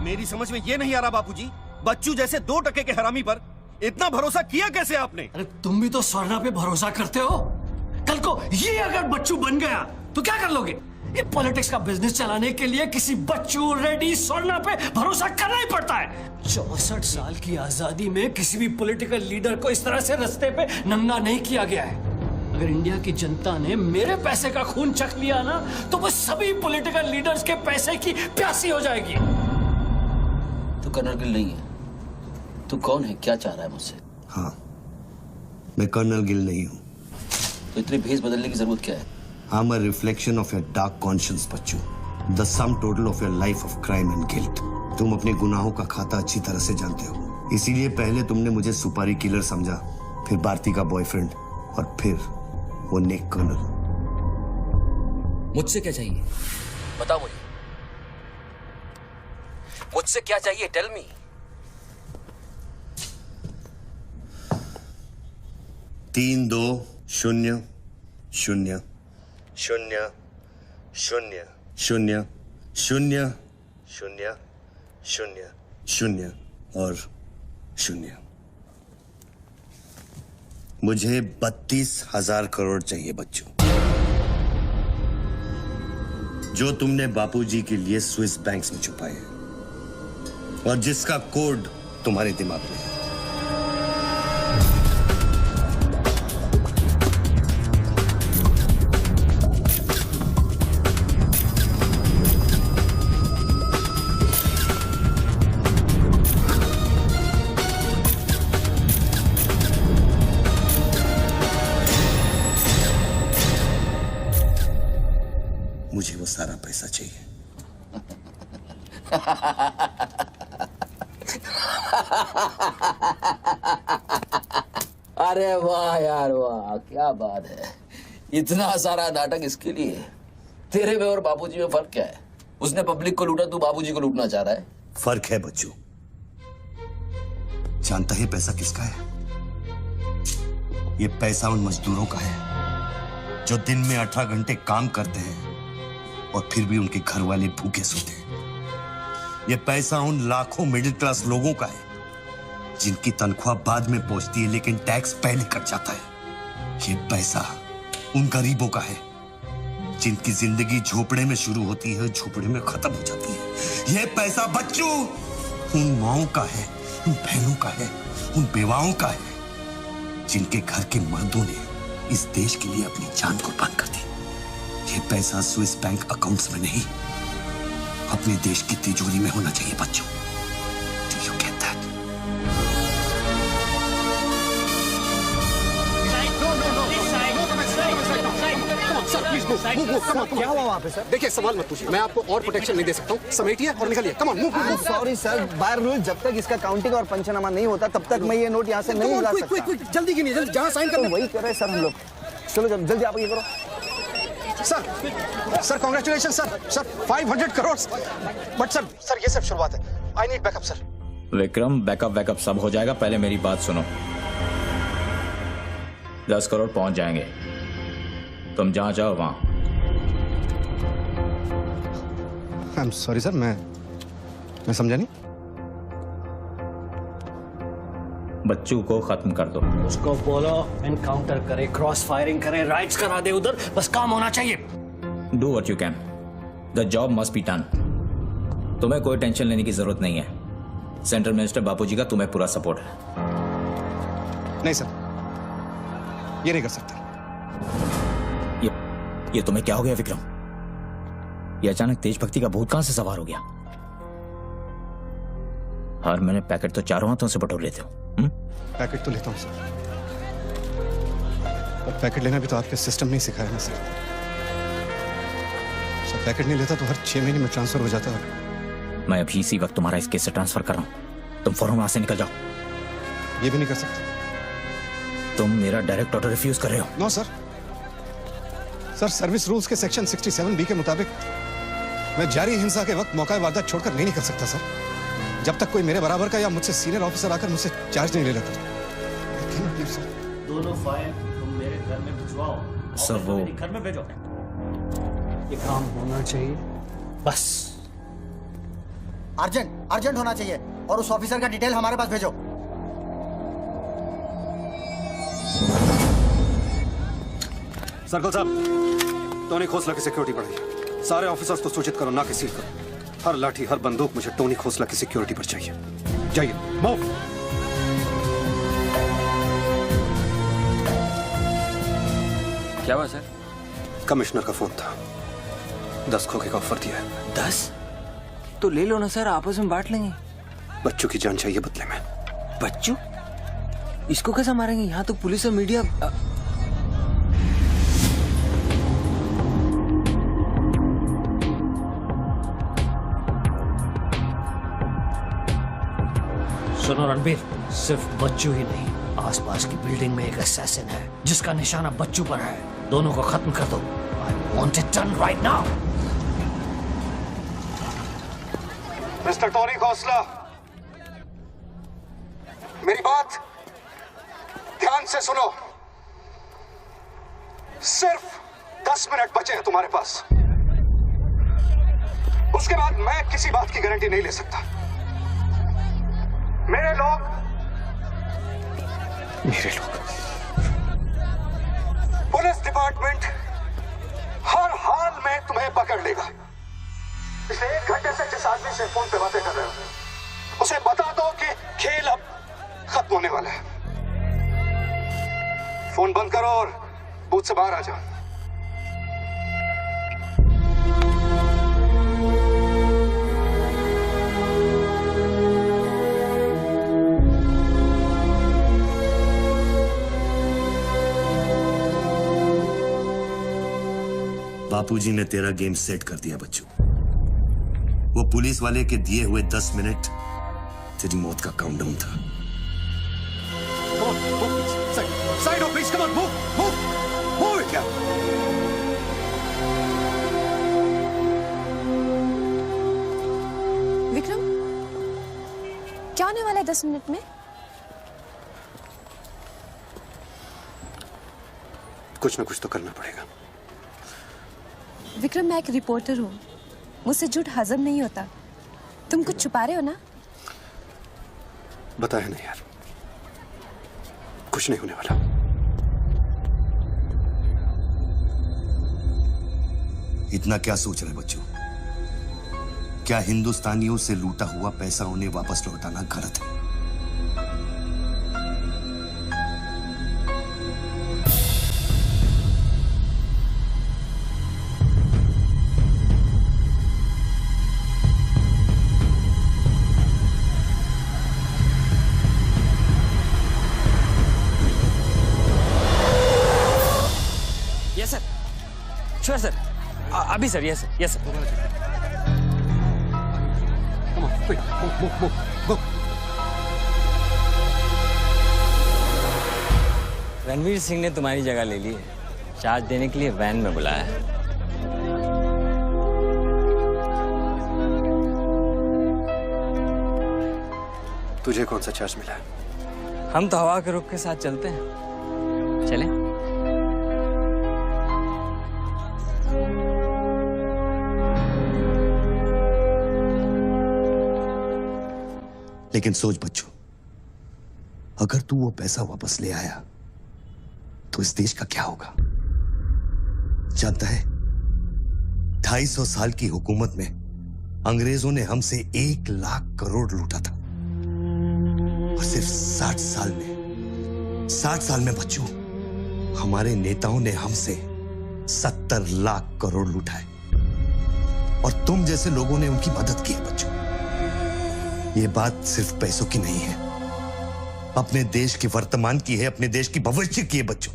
मेरी समझ में ये नहीं आ रहा बापूजी, बच्चू जैसे 2 टके के हरामी पर इतना भरोसा किया कैसे आपने? अरे तुम भी तो स्वर्णा पे भरोसा करते हो। कल को ये अगर बच्चू बन गया तो क्या कर लोगे? ये पॉलिटिक्स का बिजनेस चलाने के लिए किसी बच्चू रेडी स्वर्णा पे भरोसा करना ही पड़ता है। 64 साल की आजादी में किसी भी पॉलिटिकल लीडर को इस तरह से रास्ते पे नंगा नहीं किया गया है। अगर इंडिया की जनता ने मेरे पैसे का खून चख लिया ना, तो वो सभी पॉलिटिकल लीडर्स के पैसे की प्यासी हो जाएगी। तू कर्नल गिल नहीं है। तू कौन है? क्या चाह रहा है मुझसे? हाँ, मैं कर्नल गिल नहीं हूँ। तो इतनी भेस बदलने की जरूरत क्या है? I'm a reflection of your dark conscience, Bachchu. The sum total of your life of crime and guilt। तुम अपने गुनाहों का खाता अच्छी तरह से जानते हो, इसीलिए पहले तुमने मुझे सुपारी किलर समझा, फिर भारती का बॉयफ्रेंड और फिर वो नेक कर्नल। मुझसे क्या चाहिए? बताओ मुझे, मुझसे क्या चाहिए? Tell me. तीन 2 0 0 0 0 0 0 0 0 0 और 0। मुझे 32,000 करोड़ चाहिए बच्चों, जो तुमने बापूजी के लिए स्विस बैंक्स में छुपाए हैं और जिसका कोड तुम्हारे दिमाग में है। सारा पैसा चाहिए। अरे वाह यार वाह, क्या बात है। इतना सारा नाटक इसके लिए? तेरे में और बाबूजी में फर्क क्या है? उसने पब्लिक को लूटा, तू बाबूजी को लूटना चाह रहा है। फर्क है बच्चू। जानता है पैसा किसका है? ये पैसा उन मजदूरों का है जो दिन में 18 घंटे काम करते हैं और फिर भी उनके घर वाले भूखे सोते हैं। ये पैसा उन लाखों मिडिल क्लास लोगों का है जिनकी तनख्वाह बाद में पहुंचती है लेकिन टैक्स पहले कट जाता है। ये पैसा उन गरीबों का है जिनकी जिंदगी झोपड़े में शुरू होती है, झोपड़े में खत्म हो जाती है। ये पैसा बच्चों उन माओं का है, उन बहनों का है, उन बेवाओं का है जिनके घर के मर्दों ने इस देश के लिए अपनी जान कुर्बान कर दी। ये पैसा स्विस बैंक अकाउंट्स में नहीं, अपने देश की तिजोरी में होना चाहिए बच्चों। Do you get that? क्या हुआ वहाँ पे सर? देखिए सवाल मत पूछिए, मैं आपको और प्रोटेक्शन नहीं दे सकता हूँ। समेटिए और निकलिए। Come on move. Sorry sir, by rule जब तक इसका काउंटिंग और पंचनामा नहीं होता तब तक मैं ये नोट यहाँ से नहीं ला सकता। क्विक जल्दी गिनिए, जल्दी जहाँ साइन करना वही कर रहे सर हम लोग। चलो जल्दी आप ये करो। Sir congratulation sir 500 crore. But sir ये सब शुरुआत है। I need backup sir. Vikram, backup सब हो जाएगा, पहले मेरी बात सुनो। 10 करोड़ पहुंच जाएंगे, तुम जहां जाओ वहां। आई एम सॉरी सर, मैं समझा नहीं। बच्चू को खत्म कर दो। उसको बोलो एनकाउंटर करे, क्रॉस फायरिंग करे, राइट्स करा दे उधर, बस काम होना चाहिए। Do what you can, the job must be done. तुम्हें कोई टेंशन लेने की जरूरत नहीं है। सेंट्रल मिनिस्टर बापूजी का तुम्हें पूरा सपोर्ट है। नहीं सर, ये नहीं कर सकता। ये तुम्हें क्या हो गया विक्रम? ये अचानक तेज भक्ति का भूत कहां से सवार हो गया? हर महीने पैकेट तो चारों हाथों से बटोर लेते हो। पैकेट तो लेता हूं सर, पर पैकेट लेना भी तो आपके सिस्टम ने सिखाया ना सर। पैकेट नहीं लेता तो हर 6 महीने में ट्रांसफर हो जाता है। मैं अभी इसी वक्त तुम्हारा इस केस से ट्रांसफर कर रहा हूं। तुम फौरन वहां से निकल जाओ। ये भी नहीं कर सकते। तुम मेरा डायरेक्ट ऑर्डर रिफ्यूज कर रहे हो। नो सर, सर्विस रूल्स के सेक्शन 67B के मुताबिक मैं जारी हिंसा के वक्त मौका वारदात छोड़कर नहीं निकल सकता सर, जब तक कोई मेरे बराबर का या मुझसे सीनियर ऑफिसर आकर मुझसे चार्ज नहीं ले लेता। दोनों फाइल तुम मेरे घर में भिजवाओ। सर वो घर में भेजो। ये काम होना चाहिए बस। अर्जेंट होना चाहिए और उस ऑफिसर का डिटेल हमारे पास भेजो। सर्कल साहब, टोनी खोसला की सिक्योरिटी बढ़ाइए। सारे ऑफिसर्स को सूचित करो, ना कि सील करो। हर लाठी हर बंदूक मुझे टोनी खोसला की सिक्योरिटी पर चाहिए। जाइए, मूव। क्या हुआ सर? कमिश्नर का फोन था, 10 खोखे का ऑफर दिया है। 10? तो ले लो ना सर, आपस में बांट लेंगे। बच्चों की जान चाहिए बदले में। बच्चू? इसको कैसे मारेंगे? यहाँ तो पुलिस और मीडिया। सुनो रणबीर, सिर्फ बच्चू ही नहीं, आसपास की बिल्डिंग में एक असैसिन है जिसका निशाना बच्चू पर है। दोनों को खत्म कर दो। I want it done right now. Mister Tony Khosla, मेरी बात ध्यान से सुनो। सिर्फ 10 मिनट बचे हैं तुम्हारे पास। उसके बाद मैं किसी बात की गारंटी नहीं ले सकता। मेरे लोग पुलिस डिपार्टमेंट हर हाल में तुम्हें पकड़ लेगा। पिछले 1 घंटे से जिस आदमी से फोन पे बातें कर रहे हो उसे बता दो कि खेल अब खत्म होने वाला है। फोन बंद करो और बूथ से बाहर आ जाओ। बापूजी ने तेरा गेम सेट कर दिया बच्चू। वो पुलिस वाले के दिए हुए 10 मिनट तेरी मौत का काउंटडाउन था। Side please, come on, move it, yeah. Vikram, क्या होने वाला है 10 मिनट में? कुछ ना कुछ तो करना पड़ेगा। विक्रम, मैं एक रिपोर्टर हूँ, मुझसे झूठ हजम नहीं होता। तुम कुछ छुपा रहे हो ना? बताया नहीं यार, कुछ नहीं होने वाला। इतना क्या सोच रहे बच्चों? क्या हिंदुस्तानियों से लूटा हुआ पैसा उन्हें वापस लौटाना गलत है? यस सर, श्योर सर, अभी sir, yes sir, yes sir. Come on, quick, move. Ranveer Singh ने तुम्हारी जगह ले ली है, चार्ज देने के लिए वैन में बुलाया है। तुझे कौन सा चार्ज मिला है? हम तो हवा के रुख के साथ चलते हैं, चलें? लेकिन सोच बच्चों, अगर तू वो पैसा वापस ले आया तो इस देश का क्या होगा? जानता है, 250 साल की हुकूमत में अंग्रेजों ने हमसे 1 लाख करोड़ लूटा था और सिर्फ 60 साल में बच्चों, हमारे नेताओं ने हमसे 70 लाख करोड़ लूटा है और तुम जैसे लोगों ने उनकी मदद की है बच्चों। ये बात सिर्फ पैसों की नहीं है, अपने देश के वर्तमान की है, अपने देश की भविष्य की है बच्चों।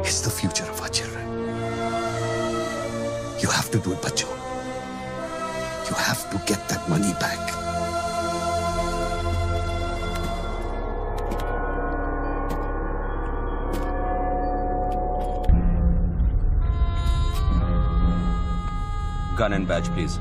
It's the future of our children. You have to do it बच्चों। You have to get that money back. Gun and badge, please.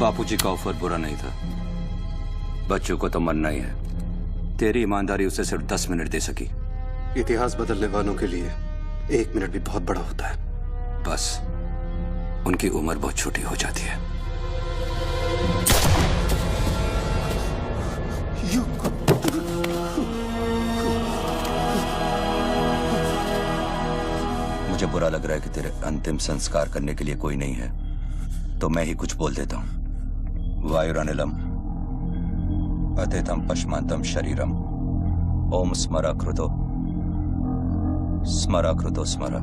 बापूजी का ऑफर बुरा नहीं था, बच्चों को तो मरना ही है। तेरी ईमानदारी उसे सिर्फ 10 मिनट दे सकी। इतिहास बदलने वालों के लिए 1 मिनट भी बहुत बड़ा होता है। बस उनकी उम्र बहुत छोटी हो जाती है। मुझे बुरा लग रहा है कि तेरे अंतिम संस्कार करने के लिए कोई नहीं है, तो मैं ही कुछ बोल देता हूं। वायुरानिलम अतिथम पश्मांतम शरीरम ओम स्मरा कृतो स्मरा।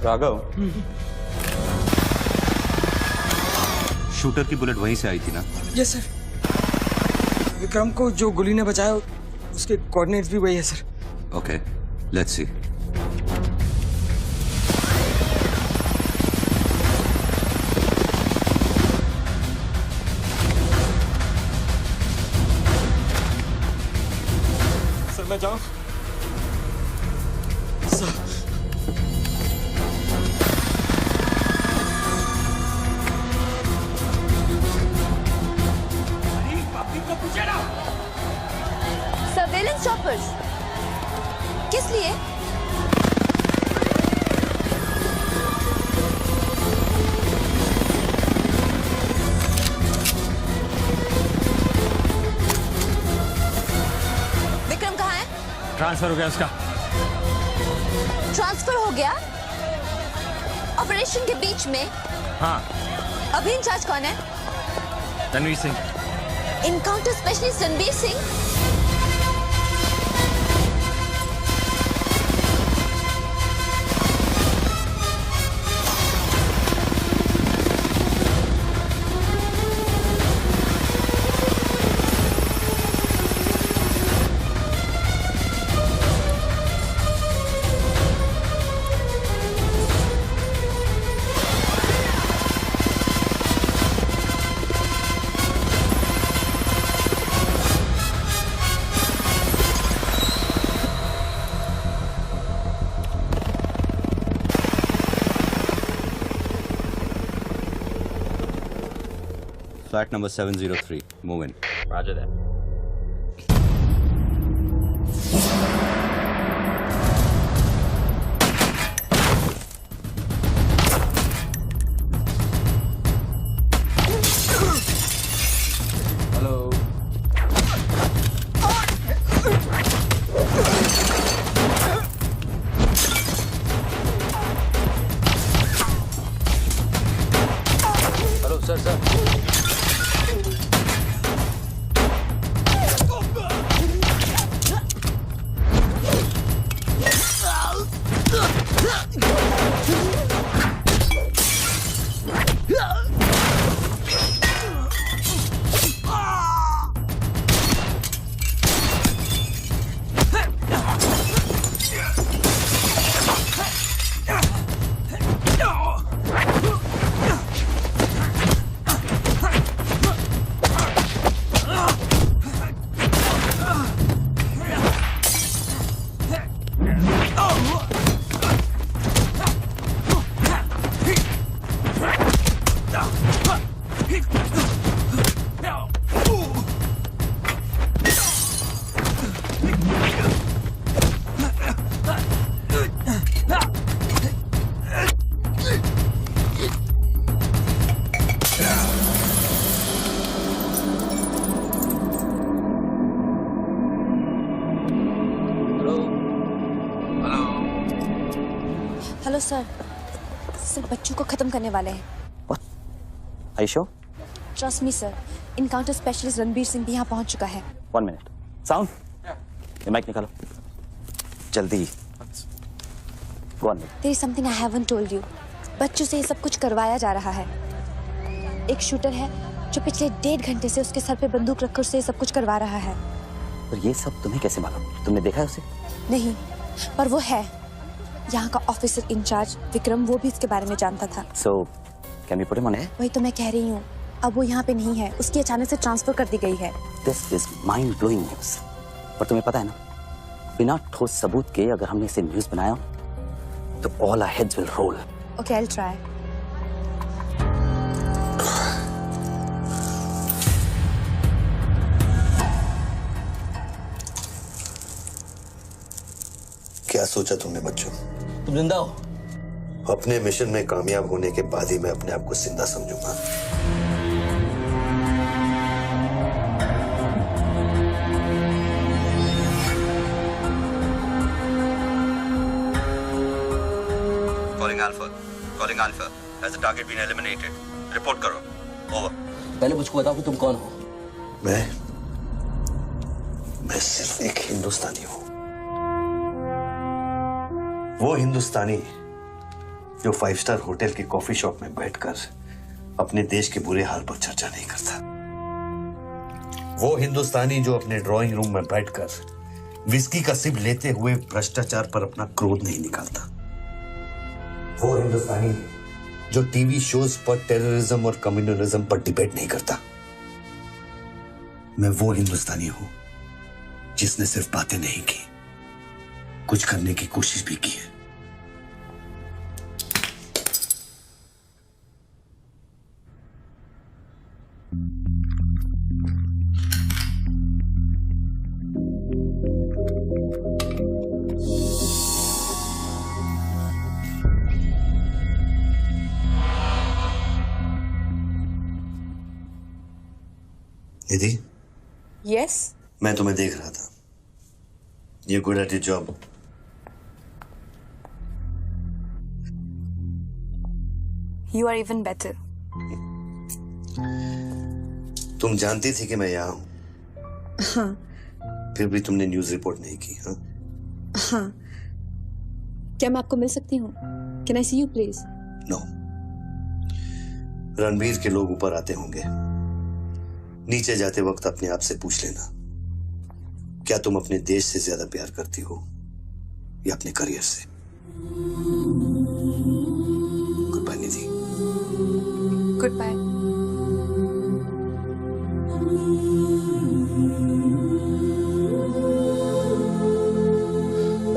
राघव, शूटर की बुलेट वहीं से आई थी ना? Yes sir. विक्रम को जो गोली ने बचाया उसके कोऑर्डिनेट्स भी वही है sir. Okay, let's see. Sir मैं जाऊं? Sir More choppers. किस लिए? विक्रम कहाँ है? ट्रांसफर हो गया उसका। ट्रांसफर हो गया? ऑपरेशन के बीच में? हाँ। अभी इंचार्ज कौन है? Ranveer Singh. Encounter specialist Ranbir Singh? Flat number 703. Move in. Roger that. Hello. Hello sir sir. Hello sir. Sir बच्चों को खत्म करने वाले हैं। Are you sure? Trust me sir. Encounter specialist Ranbir Singh भी यहाँ पहुँच चुका है। 1 minute. Sound? ये माइक निकालो। जल्दी। Go on. There is something I haven't told you. बच्चों से ये सब कुछ करवाया जा रहा है। एक शूटर है जो पिछले 1.5 घंटे से उसके सर पे बंदूक रखकर उससे ये सब कुछ करवा रहा है। पर ये सब तुम्हें कैसे मालूम? तुमने देखा है उसे? नहीं, पर वो है। यहाँ का ऑफिसर इंचार्ज विक्रम वो भी इसके बारे में जानता था। So, can we put him on air? वही तो मैं कह रही हूँ। अब वो यहाँ पे नहीं है, उसकी अचानक से ट्रांसफर कर दी गई है। This is mind-blowing news. पर तुम्हें पता है ना, बिना ठोस सबूत के अगर हमने इसे न्यूज़ बनाया, तो all our heads will roll. Okay, I'll try. क्या सोचा तुमने बच्चों? तुम जिंदा हो। अपने मिशन में कामयाब होने के बाद ही मैं अपने आप को जिंदा समझूंगा। Calling Alpha. Has the target been eliminated? Report करो. Over. पहले मुझको बताओ कि तुम कौन हो। मैं सिर्फ एक हिंदुस्तानी हूँ। वो हिंदुस्तानी जो 5 स्टार होटल के कॉफी शॉप में बैठकर अपने देश के बुरे हाल पर चर्चा नहीं करता। वो हिंदुस्तानी जो अपने ड्राइंग रूम में बैठकर विस्की का सिप लेते हुए भ्रष्टाचार पर अपना क्रोध नहीं निकालता। वो हिंदुस्तानी जो टीवी शोज पर टेररिज्म और कम्युनलिज्म पर डिबेट नहीं करता। मैं वो हिंदुस्तानी हूं जिसने सिर्फ बातें नहीं की, कुछ करने की कोशिश भी की है। निधि, यस मैं तुम्हें देख रहा था। You're good at your job. You are even better. तुम जानती थी कि मैं यहाँ हूँ, हाँ फिर भी तुमने न्यूज रिपोर्ट नहीं की। हाँ? हाँ, क्या मैं आपको मिल सकती हूँ? Can I see you please? No. Ranveer के लोग ऊपर आते होंगे, नीचे जाते वक्त अपने आप से पूछ लेना, क्या तुम अपने देश से ज्यादा प्यार करती हो या अपने करियर से? Good bye Nidhi. Good bye.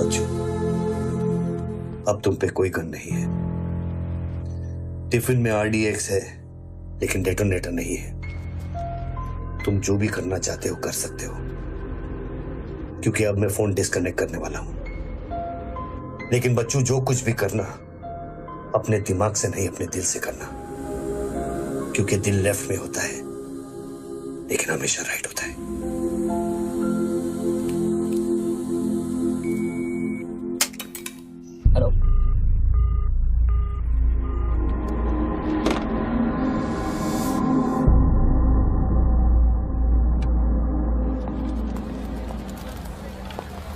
अच्छा, अब तुम पे कोई गन नहीं है। टिफिन में RDX है, लेकिन डेटोनेटर नहीं है। तुम जो भी करना चाहते हो कर सकते हो, क्योंकि अब मैं फोन डिस्कनेक्ट करने वाला हूं। लेकिन बच्चू, जो कुछ भी करना अपने दिमाग से नहीं, अपने दिल से करना, क्योंकि दिल लेफ्ट में होता है लेकिन हमेशा राइट होता है। हेलो।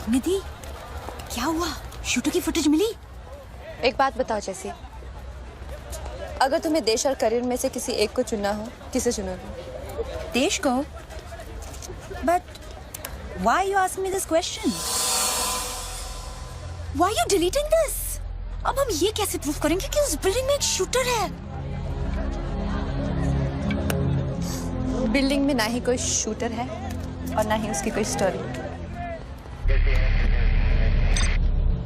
निधि, क्या हुआ? शूटर की फुटेज मिली? एक बात बताओ जैसी, अगर तुम्हें देश और करियर में से किसी एक को चुनना हो, किसे चुनोगे? देश को? But why you ask me this question? Why you deleting this? अब हम ये कैसे प्रूव करेंगे कि उस बिल्डिंग में एक शूटर है? बिल्डिंग में ना ही कोई शूटर है और ना ही उसकी कोई story.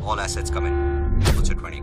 All assets come in. What's your 20?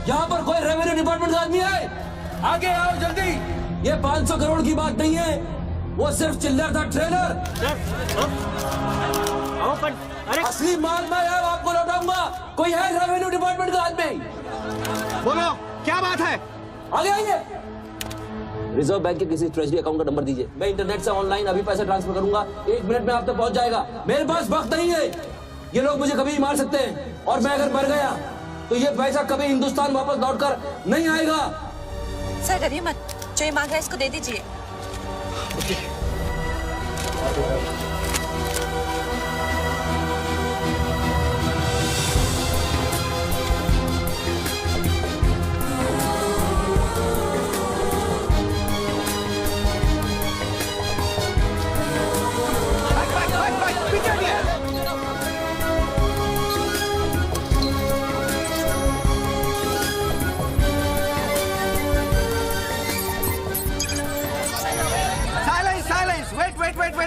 यहाँ पर कोई रेवेन्यू डिपार्टमेंट का आदमी है? आगे आओ जल्दी। ये 500 करोड़ की बात नहीं है, वो सिर्फ चिल्लर था, ट्रेलर। असली माल मैं आपको लौटाऊंगा। कोई है रेवेन्यू डिपार्टमेंट का आदमी? बोलो, क्या बात है? आगे आइए। रिजर्व बैंक के किसी ट्रेजरी अकाउंट का नंबर दीजिए, मैं इंटरनेट से ऑनलाइन अभी पैसे ट्रांसफर करूंगा। 1 मिनट में आप तक पहुंच जाएगा। मेरे पास वक्त नहीं है, ये लोग मुझे कभी मार सकते हैं, और मैं अगर मर गया तो ये पैसा कभी हिंदुस्तान वापस लौटकर नहीं आएगा। सर डरिए मत, जो ये मांग रहा है इसको दे दीजिए।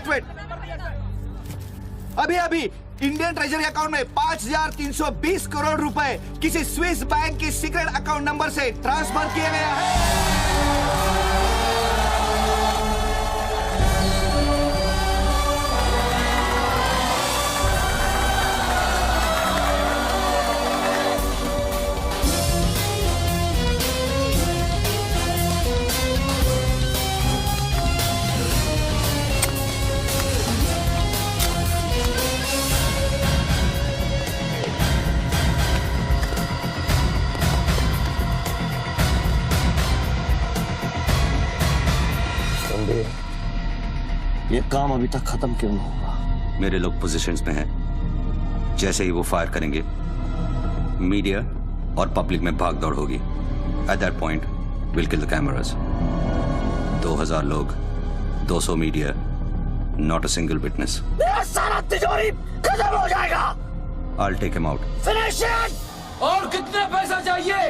वेट। अभी इंडियन ट्रेजरी अकाउंट में 5,320 करोड़ रुपए किसी स्विस बैंक के सीक्रेट अकाउंट नंबर से ट्रांसफर किया गया है। ये काम अभी तक खत्म क्यों नहीं हुआ? मेरे लोग पोजीशंस में हैं, जैसे ही वो फायर करेंगे मीडिया और पब्लिक में भाग दौड़ होगी। At that point will kill the cameras. 2000 लोग, 200 media, not a single witness. मेरा सारा तिजोरी खत्म हो जाएगा। I'll take him out. Finish it! और कितना पैसा चाहिए?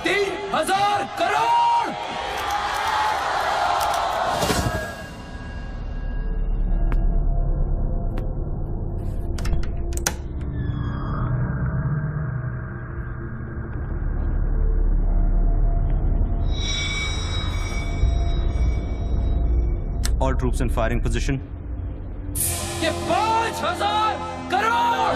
3000 crore. All troops in firing position. ये 5000 करोड़।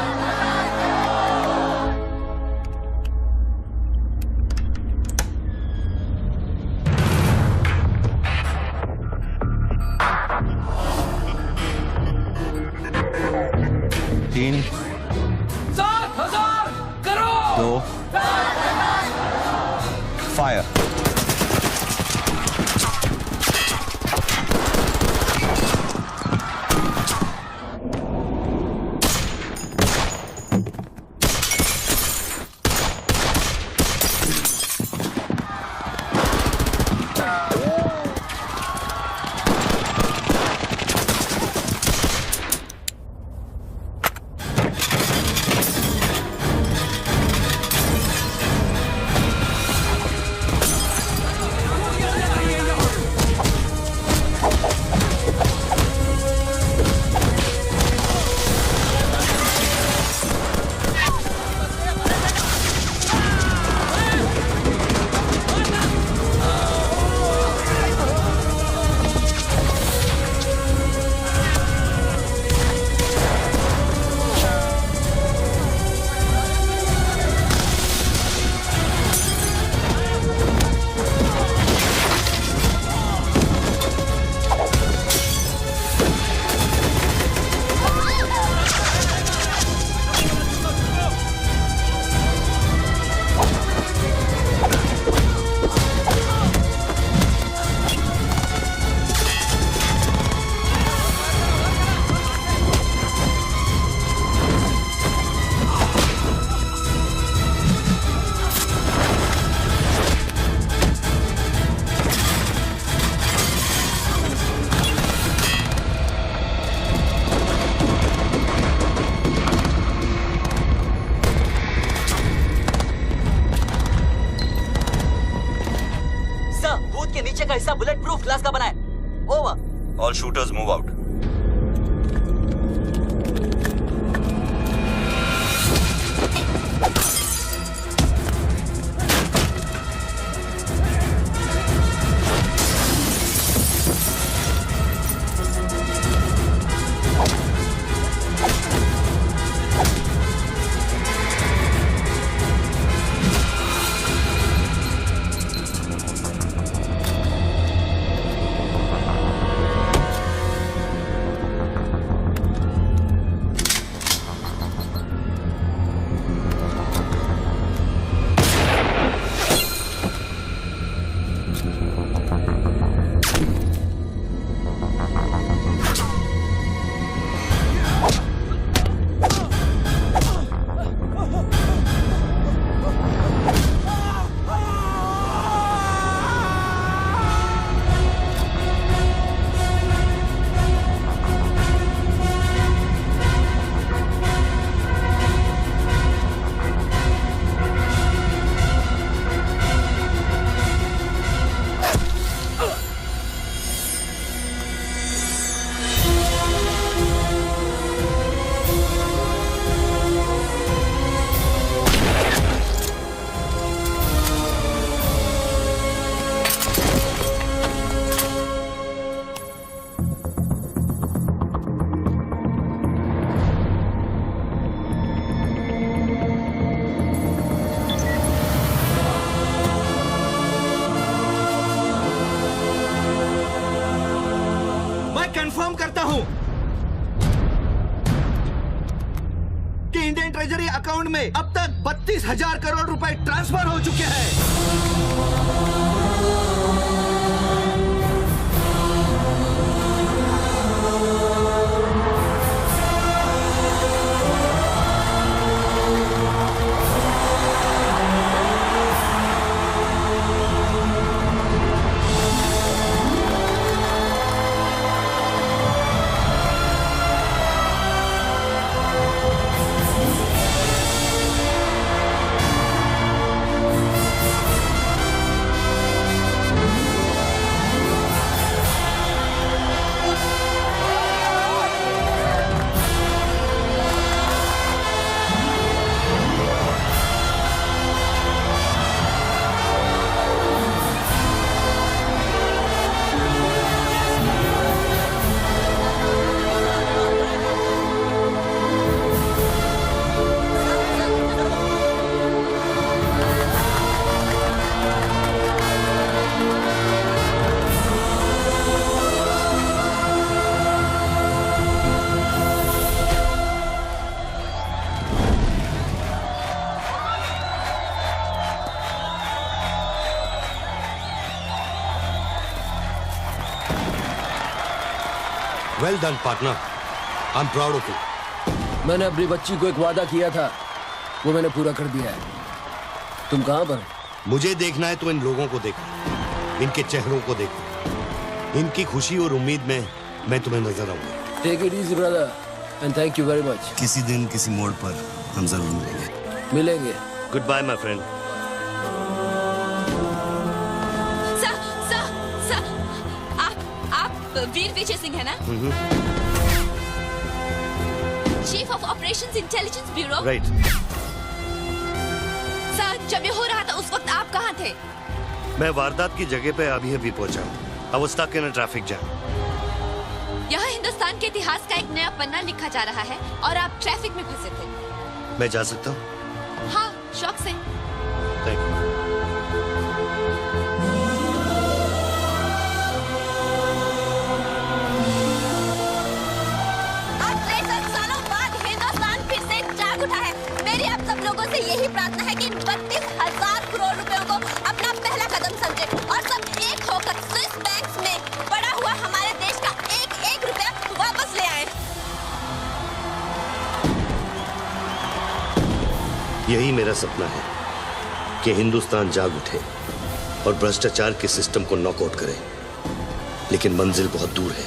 तीन, 7000 करोड़। 2, फायर। का हिस्सा बुलेट प्रूफ ग्लास का बना है। Over. All shooters move out. Confirm करता हूं कि इंडियन ट्रेजरी अकाउंट में अब तक 32,000 करोड़ रुपए ट्रांसफर हो चुके हैं। Well done partner, I am proud of you. मैंने अपनी बच्ची को एक वादा किया था, वो मैंने पूरा कर दिया है। तुम कहाँ पर? मुझे देखना है तो इन लोगों को देखो, इनके चेहरों को देखो, इनकी खुशी और उम्मीद में मैं तुम्हें नजर आऊंगा। Take it easy brother and thank you very much. किसी दिन किसी मोड़ पर हम जरूर मिलेंगे। Good bye my friend. Sir, आप वीर विजय सिंह है ना? Chief of operations intelligence bureau. Right. Sir, जब ये हो रहा था उस वक्त आप कहाँ थे? मैं वारदात की जगह पे अभी पहुंचा हूँ। I was stuck in a traffic jam. यहाँ हिंदुस्तान के इतिहास का एक नया पन्ना लिखा जा रहा है और आप ट्रैफिक में फंसे थे। मैं जा सकता हूँ? हाँ, शौक से। Thank you. आज 63 सालों बाद हिंदुस्तान फिर से जाग उठा है। मेरी आप सब लोगों से यही प्रार्थना है कि 32,000 करोड़ रुपयों को अपना पहला कदम समझे और सब एक होकर स्विस बैंक्स में पड़ा हुआ हमारे देश का एक रुपया वापस ले आए। यही मेरा सपना है कि हिंदुस्तान जाग उठे और भ्रष्टाचार के सिस्टम को नॉकआउट करे, लेकिन मंजिल बहुत दूर है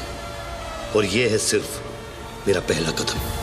और यह है सिर्फ मेरा पहला कदम।